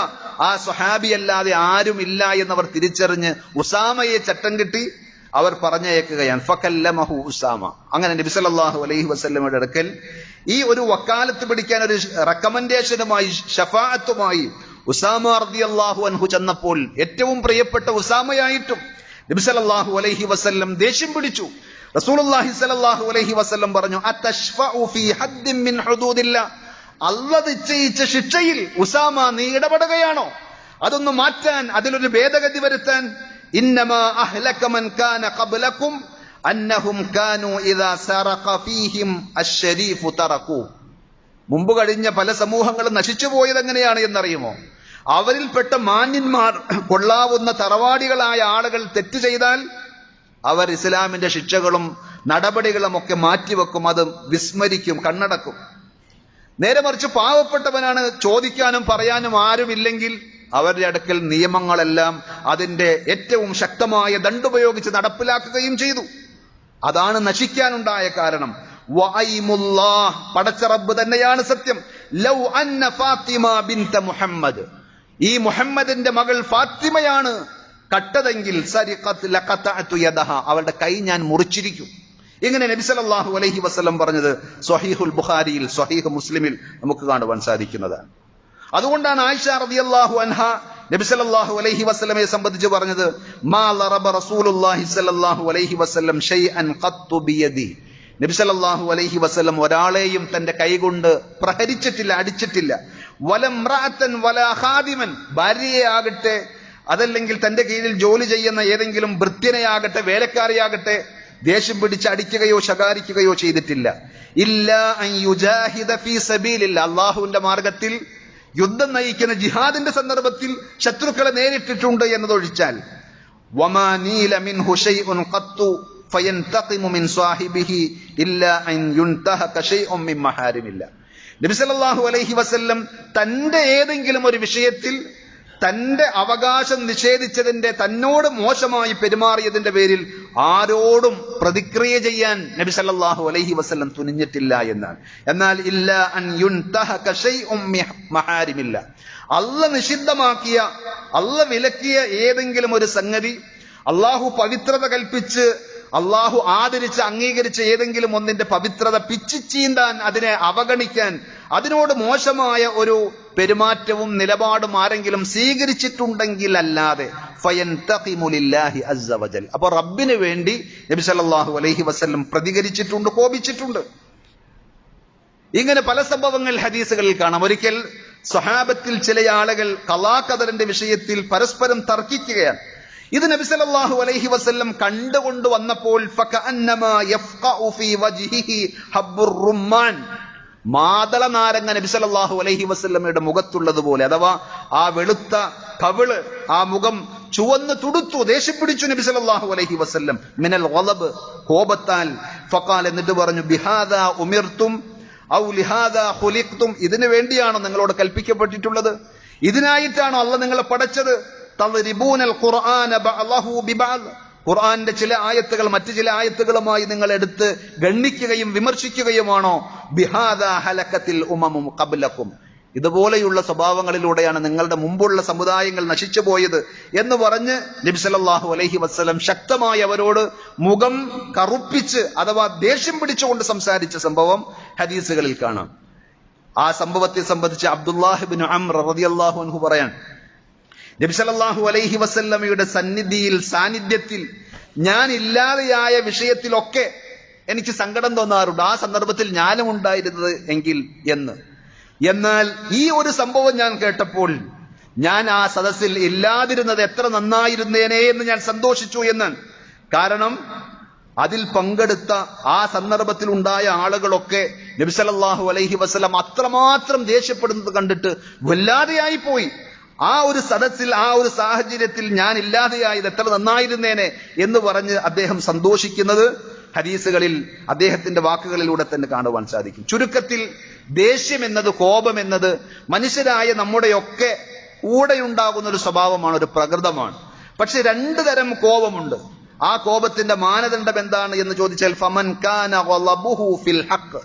ആ സ്വഹാബി അല്ലാതെ ആരുമില്ല എന്നവർ തിരിച്ചറിഞ്ഞ് ഉസാമയെ ചട്ടം കിട്ടി അവർ പറഞ്ഞയക്കുകയാണ്. ഫകല്ലമഹു ഉസാമ. അങ്ങനെ നബി സല്ലല്ലാഹു അലൈഹി വസല്ലമയുടെ അടുക്കൽ ഈ ഒരു വക്കാലത്ത് പിടിക്കാൻ, ഒരു റെക്കമെൻഡേഷനുമായി, ഷഫാഅത്തുമായി ഉസാമ റളിയല്ലാഹു അൻഹു ചെന്നപ്പോൾ ഏറ്റവും പ്രിയപ്പെട്ട ഉസാമയായിട്ടും നബി സല്ലല്ലാഹു അലൈഹി വസല്ലം ദേഷ്യം പിടിച്ചു. റസൂലുള്ളാഹി സ്വല്ലല്ലാഹു അലൈഹി വസല്ലം പറഞ്ഞു, അതശ്ഫഉ ഫീ ഹദ്ദിൻ മിൻ ഹുദൂദില്ലാഹ്, അല്ലാഹു നിശ്ചയിച്ച ശിക്ഷയിൽ ഉസാമ നീ ഇടപെടുകയാണോ? അതൊന്ന് മാറ്റാൻ, അതിലൊരു ഭേദഗതി വരുത്താൻ. ഇന്നമാ അഹ്ലക മൻ കാന ഖബ്ലകും അന്നഹും കാനൂ ഇദാ സറഖ ഫീഹിം അശ്ശരീഫു തറകൂ. മുമ്പ് കഴിഞ്ഞ പല സമൂഹങ്ങളും നശിച്ചു പോയത് എങ്ങനെയാണ് എന്നറിയുമോ? അവരിൽപ്പെട്ട മാന്യന്മാർ, കൊള്ളാവുന്ന തറവാടികളായ ആളുകൾ തെറ്റ് ചെയ്താൽ അവർ ഇസ്ലാമിന്റെ ശിക്ഷകളും നടപടികളും ഒക്കെ മാറ്റിവെക്കും, അത് വിസ്മരിക്കും, കണ്ണടക്കും. നേരെ മറിച്ച് പാവപ്പെട്ടവനാണ്, ചോദിക്കാനും പറയാനും ആരുമില്ലെങ്കിൽ അവരുടെ അടുക്കൽ നിയമങ്ങളെല്ലാം അതിന്റെ ഏറ്റവും ശക്തമായ ദണ്ടുപയോഗിച്ച് നടപ്പിലാക്കുകയും ചെയ്തു. അതാണ് നശിക്കാനുണ്ടായ കാരണം. വഅയ്മുല്ലാഹ്, പടച്ച റബ്ബ് തന്നെയാണ് സത്യം. ലൗ അന്ന ഫാത്തിമ ബിൻത മുഹമ്മദ്, ഈ മുഹമ്മദിന്റെ മകൾ ഫാത്തിമയാണ് കട്ടതെങ്കിൽ സരിഖത്ത് ലഖതഅതു യദഹ, അവളുടെ കൈ ഞാൻ മുറിച്ചിരിക്കും. ഇങ്ങനെ നബി സല്ലല്ലാഹു അലൈഹി വസല്ലം പറഞ്ഞത് സ്വഹീഹുൽ ബുഖാരിയിൽ, സ്വഹീഹ് മുസ്ലിമിൽ നമുക്ക് കാണുവാൻ സാധിക്കുന്നതാണ്. അതുകൊണ്ടാണ് ആയിഷ റളിയല്ലാഹു അൻഹ നബി സല്ലല്ലാഹു അലൈഹി വസല്ലമയെ സംബന്ധിച്ച് പറഞ്ഞത്, മാ ലറബ റസൂലുള്ളാഹി സല്ലല്ലാഹു അലൈഹി വസല്ലം ഷൈഅൻ ഖത്തു ബിയദി. നബി സല്ലല്ലാഹു അലൈഹി വസല്ലം ഒരാളെയും തന്റെ കൈകൊണ്ട് പ്രഹരിച്ചിട്ടില്ല, അടിച്ചിട്ടില്ല. വലംറഅതൻ വലാ ഖാദിമൻ, ഭാര്യയെ ആകട്ടെ അതല്ലെങ്കിൽ തന്റെ കീഴിൽ ജോലി ചെയ്യുന്ന ഏതെങ്കിലും ഭൃത്യനെയാകട്ടെ വേലക്കാരിയാകട്ടെ ദേഷ്യം പിടിച്ച് അടിക്കുകയോ ശകാരിക്കുകയോ ചെയ്തിട്ടില്ല. ഇല്ലാ അൻ യുജാഹിദ ഫീ സബീലില്ലാഹ്, അല്ലാഹുവിന്റെ മാർഗത്തിൽ യുദ്ധം നയിക്കുന്ന ജിഹാദിന്റെ സന്ദർഭത്തിൽ ശത്രുക്കളെ നേരിട്ടിട്ടുണ്ട് എന്നതൊഴിച്ചാൽ. വമാ നീല മിൻഹു ശൈഉൻ ഖത്തു ഫയൻതഖിമു മിൻ സാഹിബിഹി ഇല്ലാ അൻ യുൻതഹക ശൈഉൻ മിൻ മഹാരിമില്ലാഹ്. നബി സല്ലല്ലാഹു അലൈഹി വസല്ലം തന്റെ ഏതെങ്കിലും ഒരു വിഷയത്തിൽ തന്റെ അവകാശം നിഷേധിച്ചതിന്റെ, തന്നോട് മോശമായി പെരുമാറിയതിന്റെ പേരിൽ ആരോടും പ്രതിക്രിയ ചെയ്യാൻ നബി സല്ലല്ലാഹു അലൈഹി വസല്ലം തുനിഞ്ഞിട്ടില്ല എന്നാണ്. എന്നാൽ ഇല്ലാ അൻ യുൻതഹക ശൈഉൻ മിൻ മഹാരിമില്ലാഹ്, അല്ലാഹു നിഷിദ്ധമാക്കിയ, അല്ലാഹു വിലക്കിയ ഏതെങ്കിലും ഒരു സംഗതി, അല്ലാഹു പവിത്രത കൽപ്പിച്ച് അല്ലാഹു ആദരിച്ച് അംഗീകരിച്ച ഏതെങ്കിലും ഒന്നിന്റെ പവിത്രത പിച്ചു ചീന്താൻ, അതിനെ അവഗണിക്കാൻ, അതിനോട് മോശമായ ഒരു പെരുമാറ്റവും നിലപാടും ആരെങ്കിലും സ്വീകരിച്ചിട്ടുണ്ടെങ്കിൽ അല്ലാതെ ഫയൻതഖിമു ലില്ലാഹി അസ്സ വജൽ, അപ്പോൾ റബ്ബിന് വേണ്ടി നബി സല്ലല്ലാഹു അലൈഹി വസല്ലം പ്രതികരിച്ചിട്ടുണ്ട്, കോപിച്ചിട്ടുണ്ട്. ഇങ്ങനെ പല സംഭവങ്ങൾ ഹദീസുകളിൽ കാണാം. ഒരിക്കൽ സ്വഹാബത്തിൽ ചില ആളുകൾ ഖളാ ഖദറിന്റെ വിഷയത്തിൽ പരസ്പരം തർക്കിക്കുകയാണ്. ഇത് നബി സല്ലല്ലാഹു അലൈഹി വസല്ലം കണ്ടുകൊണ്ട് വന്നപ്പോൾ ഫകഅന്നമാ യഫ്ഖഉ ഫീ വജ്ഹിഹി ഹബ്ബുർ റുമ്മാൻ, മാതള നാരങ്ങ നബി സല്ലല്ലാഹു അലൈഹി വസല്ലമയുടെ മുഖത്തുള്ളതുപോലെ, അഥവാ ആ വെളുത്ത കവിള്, ആ മുഖം ചുവന്ന് തുടുത്തു, ദേഷ്യം പിടിച്ചു നബി സല്ലല്ലാഹു അലൈഹി വസല്ലം മിനൽ ഗളബ്, കോപത്താൽ. ഫഖാൽ, എന്നിട്ട് പറഞ്ഞു, ബിഹാദാ ഉമിർതും ഔ ലിഹാദാ ഖുലിഖ്തും, ഇതിനു വേണ്ടിയാണോ നിങ്ങളോട് കൽപ്പിക്കപ്പെട്ടിട്ടുള്ളത്? ഇതിനായിട്ടാണോ അല്ലാഹു നിങ്ങളെ പടച്ചത്? തദ്രിബൂനൽ ഖുർആന ബഅലഹു ബിബഅദ്, ഖുർആന്റെ ചില ആയത്തുകൾ മറ്റു ചില ആയത്തുകളുമായി നിങ്ങൾ എടുത്ത് ഗണ്ണിക്കുകയും വിമർശിക്കുകയുമാണോ? ബിഹാദാ ഹലകത്തിൽ ഉമമും ഖബ്ലകും, ഇതുപോലെയുള്ള സ്വഭാവങ്ങളിലൂടെയാണ് നിങ്ങളുടെ മുമ്പുള്ള സമുദായങ്ങൾ നശിച്ചു പോയത് എന്ന് പറഞ്ഞ് നബി സല്ലല്ലാഹു അലൈഹി വസല്ലം ശക്തമായി അവരോട് മുഖം കറുപ്പിച്ച് അഥവാ ദേഷ്യം പിടിച്ചുകൊണ്ട് സംസാരിച്ച സംഭവം ഹദീസുകളിൽ കാണാം. ആ സംഭവത്തെ സംബന്ധിച്ച് അബ്ദുല്ലാഹ് ഇബ്നു അംർ റളിയല്ലാഹു അൻഹു പറയാൻ, നബി സല്ലല്ലാഹു അലൈഹി വസല്ലമയുടെ സാന്നിധ്യത്തിൽ ഞാൻ ഇല്ലാതെയായ വിഷയത്തിലൊക്കെ എനിക്ക് സങ്കടം തോന്നാറുണ്ട്, ആ സന്ദർഭത്തിൽ ഞാനും ഉണ്ടായിരുന്നത് എങ്കിൽ എന്ന്. എന്നാൽ ഈ ഒരു സംഭവം ഞാൻ കേട്ടപ്പോൾ ഞാൻ ആ സദസ്സിൽ ഇല്ലാതിരുന്നത് എത്ര നന്നായിരുന്നേനെ എന്ന് ഞാൻ സന്തോഷിച്ചു എന്നാണ്. കാരണം അതിൽ പങ്കെടുത്ത ആ സന്ദർഭത്തിൽ ഉണ്ടായ ആളുകളൊക്കെ നബി സല്ലല്ലാഹു അലൈഹി വസല്ലം അത്രമാത്രം ദേഷ്യപ്പെടുന്നത് കണ്ടിട്ട് വല്ലാതെയായി പോയി. ആ ഒരു സദസ്സിൽ ആ ഒരു സാഹചര്യത്തിൽ ഞാൻ ഇല്ലാതെയായത് എത്ര നന്നായിരുന്നേനെ എന്ന് പറഞ്ഞ് അദ്ദേഹം സന്തോഷിക്കുന്നത് ഹദീസുകളിൽ അദ്ദേഹത്തിന്റെ വാക്കുകളിലൂടെ തന്നെ കാണുവാൻ സാധിക്കും. ചുരുക്കത്തിൽ ദേഷ്യം എന്നത്, കോപം എന്നത് മനുഷ്യരായ നമ്മുടെയൊക്കെ കൂടെയുണ്ടാകുന്ന ഒരു സ്വഭാവമാണ്, ഒരു പ്രകൃതമാണ്. പക്ഷെ രണ്ടു തരം കോപമുണ്ട്. ആ കോപത്തിന്റെ മാനദണ്ഡം എന്താണ് എന്ന് ചോദിച്ചാൽ ഫമൻ കാന ഗളബുഹു ഫിൽ ഹഖ്,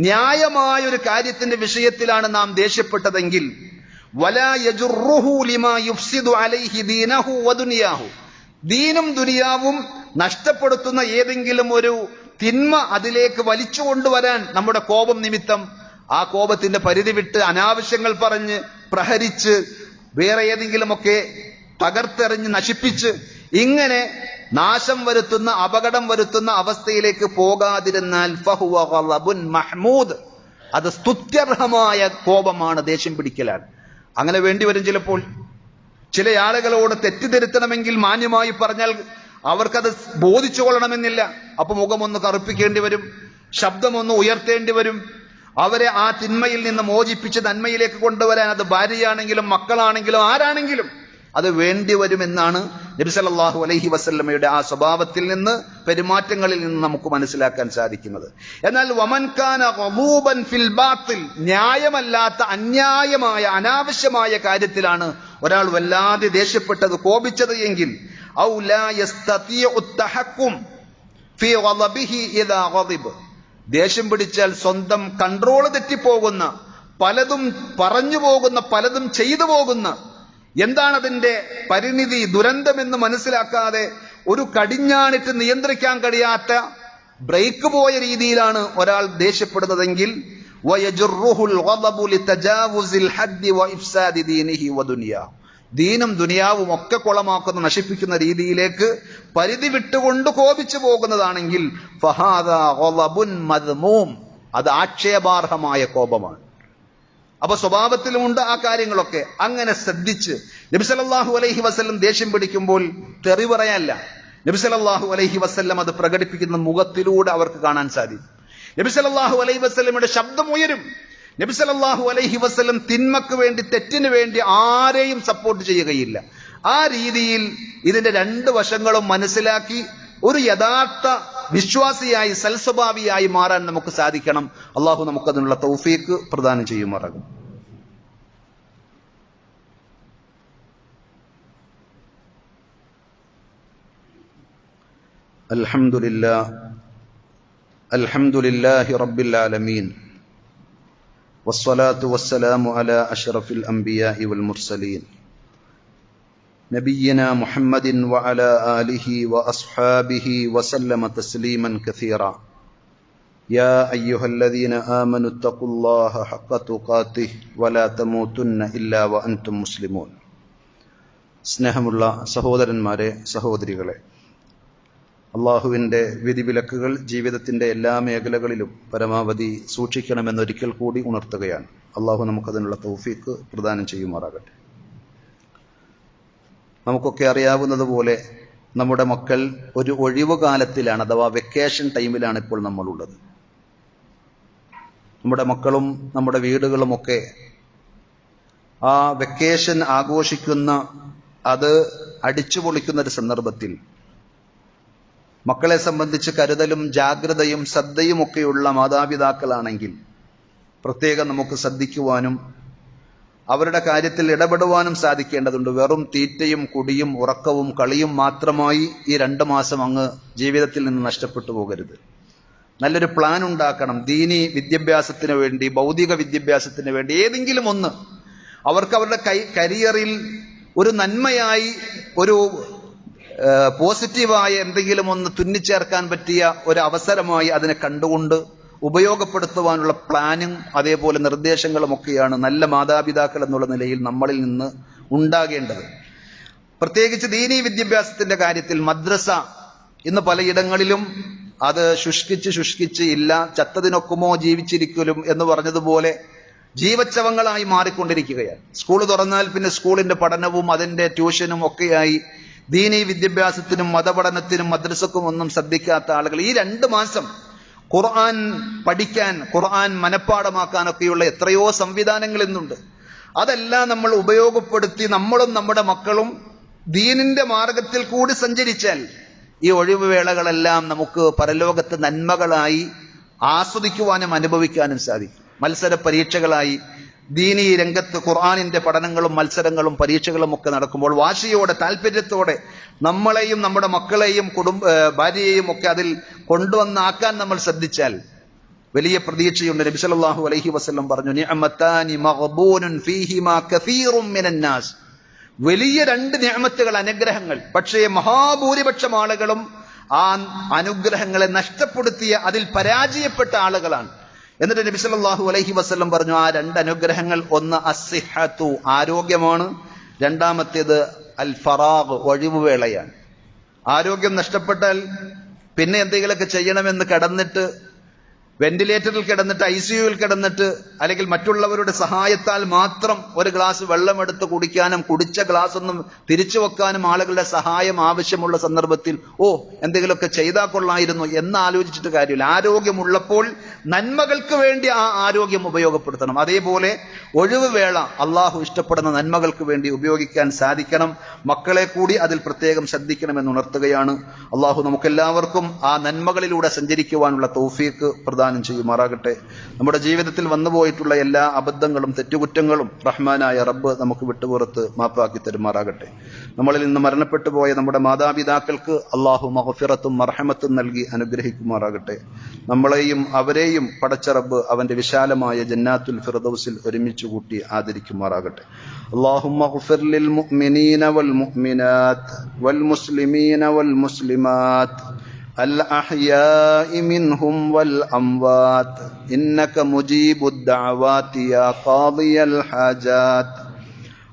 ന്യായമായ ഒരു കാര്യത്തിന്റെ വിഷയത്തിലാണ് നാം ദേഷ്യപ്പെട്ടതെങ്കിൽ വലാ യജുറുഹു ലിമാ യുഫ്സിദു അലൈഹി ദീനഹു വദുനിയാഹു, ദീനും ദുനിയാവും നഷ്ടപ്പെടുത്തുന്ന ഏതെങ്കിലും ഒരു തിന്മ അതിലേക്ക് വലിച്ചു കൊണ്ടുവരാൻ നമ്മുടെ കോപം നിമിത്തം ആ കോപത്തിന്റെ പരിധി വിട്ട് അനാവശ്യങ്ങൾ പറഞ്ഞ് പ്രഹരിച്ച് വേറെ ഏതെങ്കിലുമൊക്കെ തകർത്തെറിഞ്ഞ് നശിപ്പിച്ച് ഇങ്ങനെ നാശം വരുത്തുന്ന, അപകടം വരുത്തുന്ന അവസ്ഥയിലേക്ക് പോകാതിരുന്നാൽ ഫഹുവ ഗളബുൻ മഹ്മൂദ്, അത് സ്തുത്യർഹമായ കോപമാണ്, ദേഷ്യം പിടിക്കലാണ്. അങ്ങനെ വേണ്ടി വരും. ചിലപ്പോൾ ചില ആളുകളോട് തെറ്റിദ്ധരുത്തണമെങ്കിൽ മാന്യമായി പറഞ്ഞാൽ അവർക്കത് ബോധിച്ചു കൊള്ളണമെന്നില്ല. അപ്പൊ മുഖമൊന്ന് കറുപ്പിക്കേണ്ടി വരും, ശബ്ദമൊന്ന് ഉയർത്തേണ്ടി വരും. അവരെ ആ തിന്മയിൽ നിന്ന് മോചിപ്പിച്ച് നന്മയിലേക്ക് കൊണ്ടുവരാൻ അത് ഭാര്യയാണെങ്കിലും മക്കളാണെങ്കിലും ആരാണെങ്കിലും അത് വേണ്ടി വരുമെന്നാണ് നബി സല്ലല്ലാഹു അലൈഹി വസല്ലമയുടെ ആ സ്വഭാവത്തിൽ നിന്ന്, പെരുമാറ്റങ്ങളിൽ നിന്ന് നമുക്ക് മനസ്സിലാക്കാൻ സാധിക്കുന്നത്. എന്നാൽ വമൻ കാന ഗളൂബൻ ഫിൽ ബാത്തിൽ, ന്യായമല്ലാത്ത അന്യായമായ അനാവശ്യമായ കാര്യത്തിലാണ് ഒരാൾ വല്ലാതെ ദേഷ്യപ്പെട്ടത്, കോപിച്ചത് എങ്കിൽ ഔ ലാ യസ്തതിഉ തഹക്കും ഫീ ഗളബിഹി ഇദാ ഗളിബ, ദേഷ്യം പിടിച്ചാൽ സ്വന്തം കൺട്രോൾ തെറ്റിപ്പോകുന്ന, പലതും പറഞ്ഞു പോകുന്ന, പലതും ചെയ്തു പോകുന്ന, എന്താണ് അതിന്റെ പരിണിതി, ദുരന്തമെന്ന് മനസ്സിലാക്കാതെ ഒരു കടിഞ്ഞാണിട്ട് നിയന്ത്രിക്കാൻ കഴിയാത്ത ബ്രേക്ക് പോയ രീതിയിലാണ് ഒരാൾ ദേഷ്യപ്പെടുന്നതെങ്കിൽ വയജുറുഹുൽ ഗളബു ലിതജാവുസിൽ ഹദ്ദി വഇഫ്സാദി ദീനിഹി വദുനിയാ, ദീനും ദുനിയാവും ഒക്കെ കൊളമാക്കുന്ന, നശിപ്പിക്കുന്ന രീതിയിലേക്ക് പരിധി വിട്ടുകൊണ്ട് കോപിച്ചു പോകുന്നതാണെങ്കിൽ ഫഹാദാ ഗളബുൻ മദ്മൂം, അത് ആക്ഷേപാർഹമായ കോപമാണ്. അപ്പൊ സ്വഭാവത്തിലുമുണ്ട് ആ കാര്യങ്ങളൊക്കെ. അങ്ങനെ ശ്രദ്ധിച്ച് നബി സല്ലല്ലാഹു അലൈഹി വസല്ലം ദേഷ്യം പിടിക്കുമ്പോൾ തെറി പറയാനല്ല, നബി സല്ലല്ലാഹു അലൈഹി വസല്ലം അത് പ്രകടിപ്പിക്കുന്ന മുഖത്തിലൂടെ അവർക്ക് കാണാൻ സാധിക്കും. നബി സല്ലല്ലാഹു അലൈഹി വസല്ലമയുടെ ശബ്ദം ഉയരും. നബി സല്ലല്ലാഹു അലൈഹി വസല്ലം തിന്മക്ക് വേണ്ടി, തെറ്റിന് വേണ്ടി ആരെയും സപ്പോർട്ട് ചെയ്യുകയില്ല. ആ രീതിയിൽ ഇതിന്റെ രണ്ട് വശങ്ങളും മനസ്സിലാക്കി ഒരു യഥാർത്ഥ വിശ്വാസിയായി, സൽസ്വഭാവിയായി മാറാൻ നമുക്ക് സാധിക്കണം. അള്ളാഹു നമുക്കതിനുള്ള തൗഫീഖ് പ്രദാനം ചെയ്യുമാറാകും. അൽഹംദുലില്ലാഹി റബ്ബിൽ ആലമീൻ വസ്സലാത്തു വസ്സലാമു അലാ അഷ്റഫിൽ അംബിയാഇ വൽ മുർസലീൻ നബിയ്യിനാ മുഹമ്മദിൻ വഅലാ ആലിഹി വഅസ്ഹാബിഹി വസല്ലമ തസ്ലീമൻ കസീറാ. യാ അയ്യുഹല്ലദീന ആമനു തഖുല്ലാഹ ഹഖ്ക തുഖാതിഹി വലാ തമൂതുന്ന ഇല്ലാ വഅൻതും മുസ്ലിമൂൻ. സ്നേഹമുള്ള സഹോദരന്മാരെ, സഹോദരികളെ, അള്ളാഹുവിൻ്റെ വിധിവിലക്കുകൾ ജീവിതത്തിൻ്റെ എല്ലാ മേഖലകളിലും പരമാവധി സൂക്ഷിക്കണമെന്നൊരിക്കൽ കൂടി ഉണർത്തുകയാണ്. അള്ളാഹു നമുക്കതിനുള്ള തൗഫീഖ് പ്രദാനം ചെയ്യുമാറാകട്ടെ. നമുക്കൊക്കെ അറിയാവുന്നതുപോലെ നമ്മുടെ മക്കൾ ഒരു ഒഴിവ് കാലത്തിലാണ്, അഥവാ വെക്കേഷൻ ടൈമിലാണ് ഇപ്പോൾ നമ്മളുള്ളത്. നമ്മുടെ മക്കളും നമ്മുടെ വീടുകളുമൊക്കെ ആ വെക്കേഷൻ ആഘോഷിക്കുന്ന, അത് അടിച്ചുപൊളിക്കുന്ന ഒരു സന്ദർഭത്തിൽ മക്കളെ സംബന്ധിച്ച് കരുതലും ജാഗ്രതയും ശ്രദ്ധയുമൊക്കെയുള്ള മാതാപിതാക്കളാണെങ്കിൽ പ്രത്യേകം നമുക്ക് ശ്രദ്ധിക്കുവാനും അവരുടെ കാര്യത്തിൽ ഇടപെടുവാനും സാധിക്കേണ്ടതുണ്ട്. വെറും തീറ്റയും കുടിയും ഉറക്കവും കളിയും മാത്രമായി ഈ 2 മാസം അങ്ങ് ജീവിതത്തിൽ നിന്ന് നഷ്ടപ്പെട്ടു പോകരുത്. നല്ലൊരു പ്ലാൻ ഉണ്ടാക്കണം. ദീനി വിദ്യാഭ്യാസത്തിന് വേണ്ടി, ഭൗതിക വിദ്യാഭ്യാസത്തിന് വേണ്ടി ഏതെങ്കിലും ഒന്ന് അവർക്ക് അവരുടെ കരിയറിൽ ഒരു നന്മയായി, ഒരു പോസിറ്റീവായ എന്തെങ്കിലും ഒന്ന് തുന്നിച്ചേർക്കാൻ പറ്റിയ ഒരു അവസരമായി അതിനെ കണ്ടുകൊണ്ട് ഉപയോഗപ്പെടുത്തുവാനുള്ള പ്ലാനും അതേപോലെ നിർദ്ദേശങ്ങളും ഒക്കെയാണ് നല്ല മാതാപിതാക്കൾ എന്നുള്ള നിലയിൽ നമ്മളിൽ നിന്ന് ഉണ്ടാകേണ്ടത്. പ്രത്യേകിച്ച് ദീനീ വിദ്യാഭ്യാസത്തിന്റെ കാര്യത്തിൽ മദ്രസ ഇന്ന് പലയിടങ്ങളിലും അത് ശുഷ്കിച്ച് ഇല്ല, ചത്തതിനൊക്കുമോ ജീവിച്ചിരിക്കലും എന്ന് പറഞ്ഞതുപോലെ ജീവച്ചവങ്ങളായി മാറിക്കൊണ്ടിരിക്കുകയാണ്. സ്കൂൾ തുറന്നാൽ പിന്നെ സ്കൂളിന്റെ പഠനവും അതിന്റെ ട്യൂഷനും ഒക്കെയായി ദീനീ വിദ്യാഭ്യാസത്തിനും മതപഠനത്തിനും മദ്രസക്കും ഒന്നും ശ്രദ്ധിക്കാത്ത ആളുകൾ ഈ 2 മാസം ഖുർആൻ പഠിക്കാൻ, ഖുർആൻ മനഃപ്പാടമാക്കാനൊക്കെയുള്ള എത്രയോ സംവിധാനങ്ങൾ ഇന്നുണ്ട്. അതെല്ലാം നമ്മൾ ഉപയോഗപ്പെടുത്തി നമ്മളും നമ്മുടെ മക്കളും ദീനിന്റെ മാർഗത്തിൽ കൂടി സഞ്ചരിച്ചാൽ ഈ ഒഴിവുവേളകളെല്ലാം നമുക്ക് പരലോകത്തെ നന്മകളായി ആസ്വദിക്കുവാനും അനുഭവിക്കാനും സാധിക്കും. മത്സര പരീക്ഷകളായി ദീനീ രംഗത്ത് ഖുർആനിന്റെ പഠനങ്ങളും മത്സരങ്ങളും പരീക്ഷകളും ഒക്കെ നടക്കുമ്പോൾ വാശിയോടെ, താല്പര്യത്തോടെ നമ്മളെയും നമ്മുടെ മക്കളെയും ഭാര്യയെയും ഒക്കെ അതിൽ കൊണ്ടുവന്നാക്കാൻ നമ്മൾ ശ്രദ്ധിച്ചാൽ വലിയ പ്രതീക്ഷയുണ്ട്. നബി സല്ലല്ലാഹു അലൈഹി വസല്ലം പറഞ്ഞു, നിഅമതാനി മഗ്ബൂനുൻ ഫീഹിമാ കസീറുൻ മിനന്നാസ്. വലിയ 2 നിഅമത്തുകൾ, അനുഗ്രഹങ്ങൾ. പക്ഷേ മഹാഭൂരിപക്ഷം ആളുകളും ആ അനുഗ്രഹങ്ങളെ നഷ്ടപ്പെടുത്തിയ, അതിൽ പരാജയപ്പെട്ട ആളുകളാണ്. എന്നിട്ട് നബി സല്ലല്ലാഹു അലൈഹി വസല്ലം പറഞ്ഞു, ആ 2 അനുഗ്രഹങ്ങൾ, ഒന്ന് അസ്സിഹ്ഹത്തു, ആരോഗ്യമാണ്. രണ്ടാമത്തേത് അൽ ഫറാഗ്, ഒഴിവുവേളയാണ്. ആരോഗ്യം നഷ്ടപ്പെട്ടാൽ പിന്നെ എന്തെങ്കിലുമൊക്കെ ചെയ്യണമെന്ന് കിടന്നിട്ട്, വെന്റിലേറ്ററിൽ കിടന്നിട്ട്, ICUവിൽ കിടന്നിട്ട്, അല്ലെങ്കിൽ മറ്റുള്ളവരുടെ സഹായത്താൽ മാത്രം ഒരു ഗ്ലാസ് വെള്ളമെടുത്ത് കുടിക്കാനും കുടിച്ച ഗ്ലാസ് ഒന്നും തിരിച്ചു വെക്കാനും ആളുകളുടെ സഹായം ആവശ്യമുള്ള സന്ദർഭത്തിൽ എന്തെങ്കിലുമൊക്കെ ചെയ്താൽ കൊള്ളായിരുന്നു എന്ന് ആലോചിച്ചിട്ട് കാര്യമില്ല. ആരോഗ്യമുള്ളപ്പോൾ നന്മകൾക്ക് വേണ്ടി ആ ആരോഗ്യം ഉപയോഗപ്പെടുത്തണം. അതേപോലെ ഒഴിവുവേള അള്ളാഹു ഇഷ്ടപ്പെടുന്ന നന്മകൾക്ക് വേണ്ടി ഉപയോഗിക്കാൻ സാധിക്കണം. മക്കളെ കൂടി അതിൽ പ്രത്യേകം ശ്രദ്ധിക്കണമെന്ന് ഉണർത്തുകയാണ്. അള്ളാഹു നമുക്കെല്ലാവർക്കും ആ നന്മകളിലൂടെ സഞ്ചരിക്കുവാനുള്ള തൗഫീഖ് പ്രദാനം ചെയ്യുമാറാകട്ടെ. നമ്മുടെ ജീവിതത്തിൽ വന്നുപോയിട്ടുള്ള എല്ലാ അബദ്ധങ്ങളും തെറ്റുകുറ്റങ്ങളും റഹ്മാനായ റബ്ബ് നമുക്ക് വിട്ടുപുറത്ത് മാപ്പാക്കി തരുമാറാകട്ടെ. നമ്മളിൽ നിന്ന് മരണപ്പെട്ടു പോയ നമ്മുടെ മാതാപിതാക്കൾക്ക് അള്ളാഹു മഗ്ഫിറത്തും മർഹമത്തും നൽകി അനുഗ്രഹിക്കുമാറാകട്ടെ. നമ്മളെയും അവരെയും പടച്ച റബ്ബ് അവന്റെ വിശാലമായ ജന്നാത്തുൽ ഫിർദൗസിൽ ഒരുമിച്ച് കൂട്ടി ആദരിക്കുമാറാകട്ടെ. അല്ലാഹുമ്മ ഗ്ഫിർ ലിൽ മുഅ്മിനീന വൽ മുഅ്മിനാത്ത് വൽ മുസ്ലിമീന വൽ മുസ്ലിമാത്ത് الأحياء منهم والأموات إنك مجيب الدعوات يا قاضي الحاجات.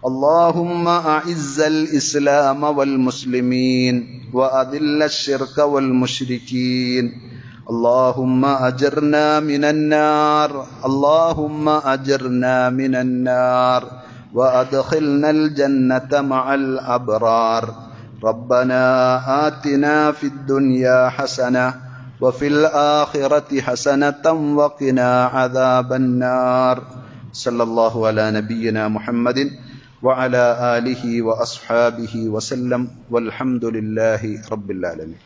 اللهم أعز الإسلام والمسلمين وأذل الشرك والمشركين. اللهم أجرنا من النار، اللهم أجرنا من النار وأدخلنا الجنة مع الأبرار. ربنا آتنا في الدنيا حسنة وفي الآخرة حسنة وقنا عذاب النار. صلى الله على نبينا محمد وعلى آله وأصحابه وسلم والحمد لله رب العالمين.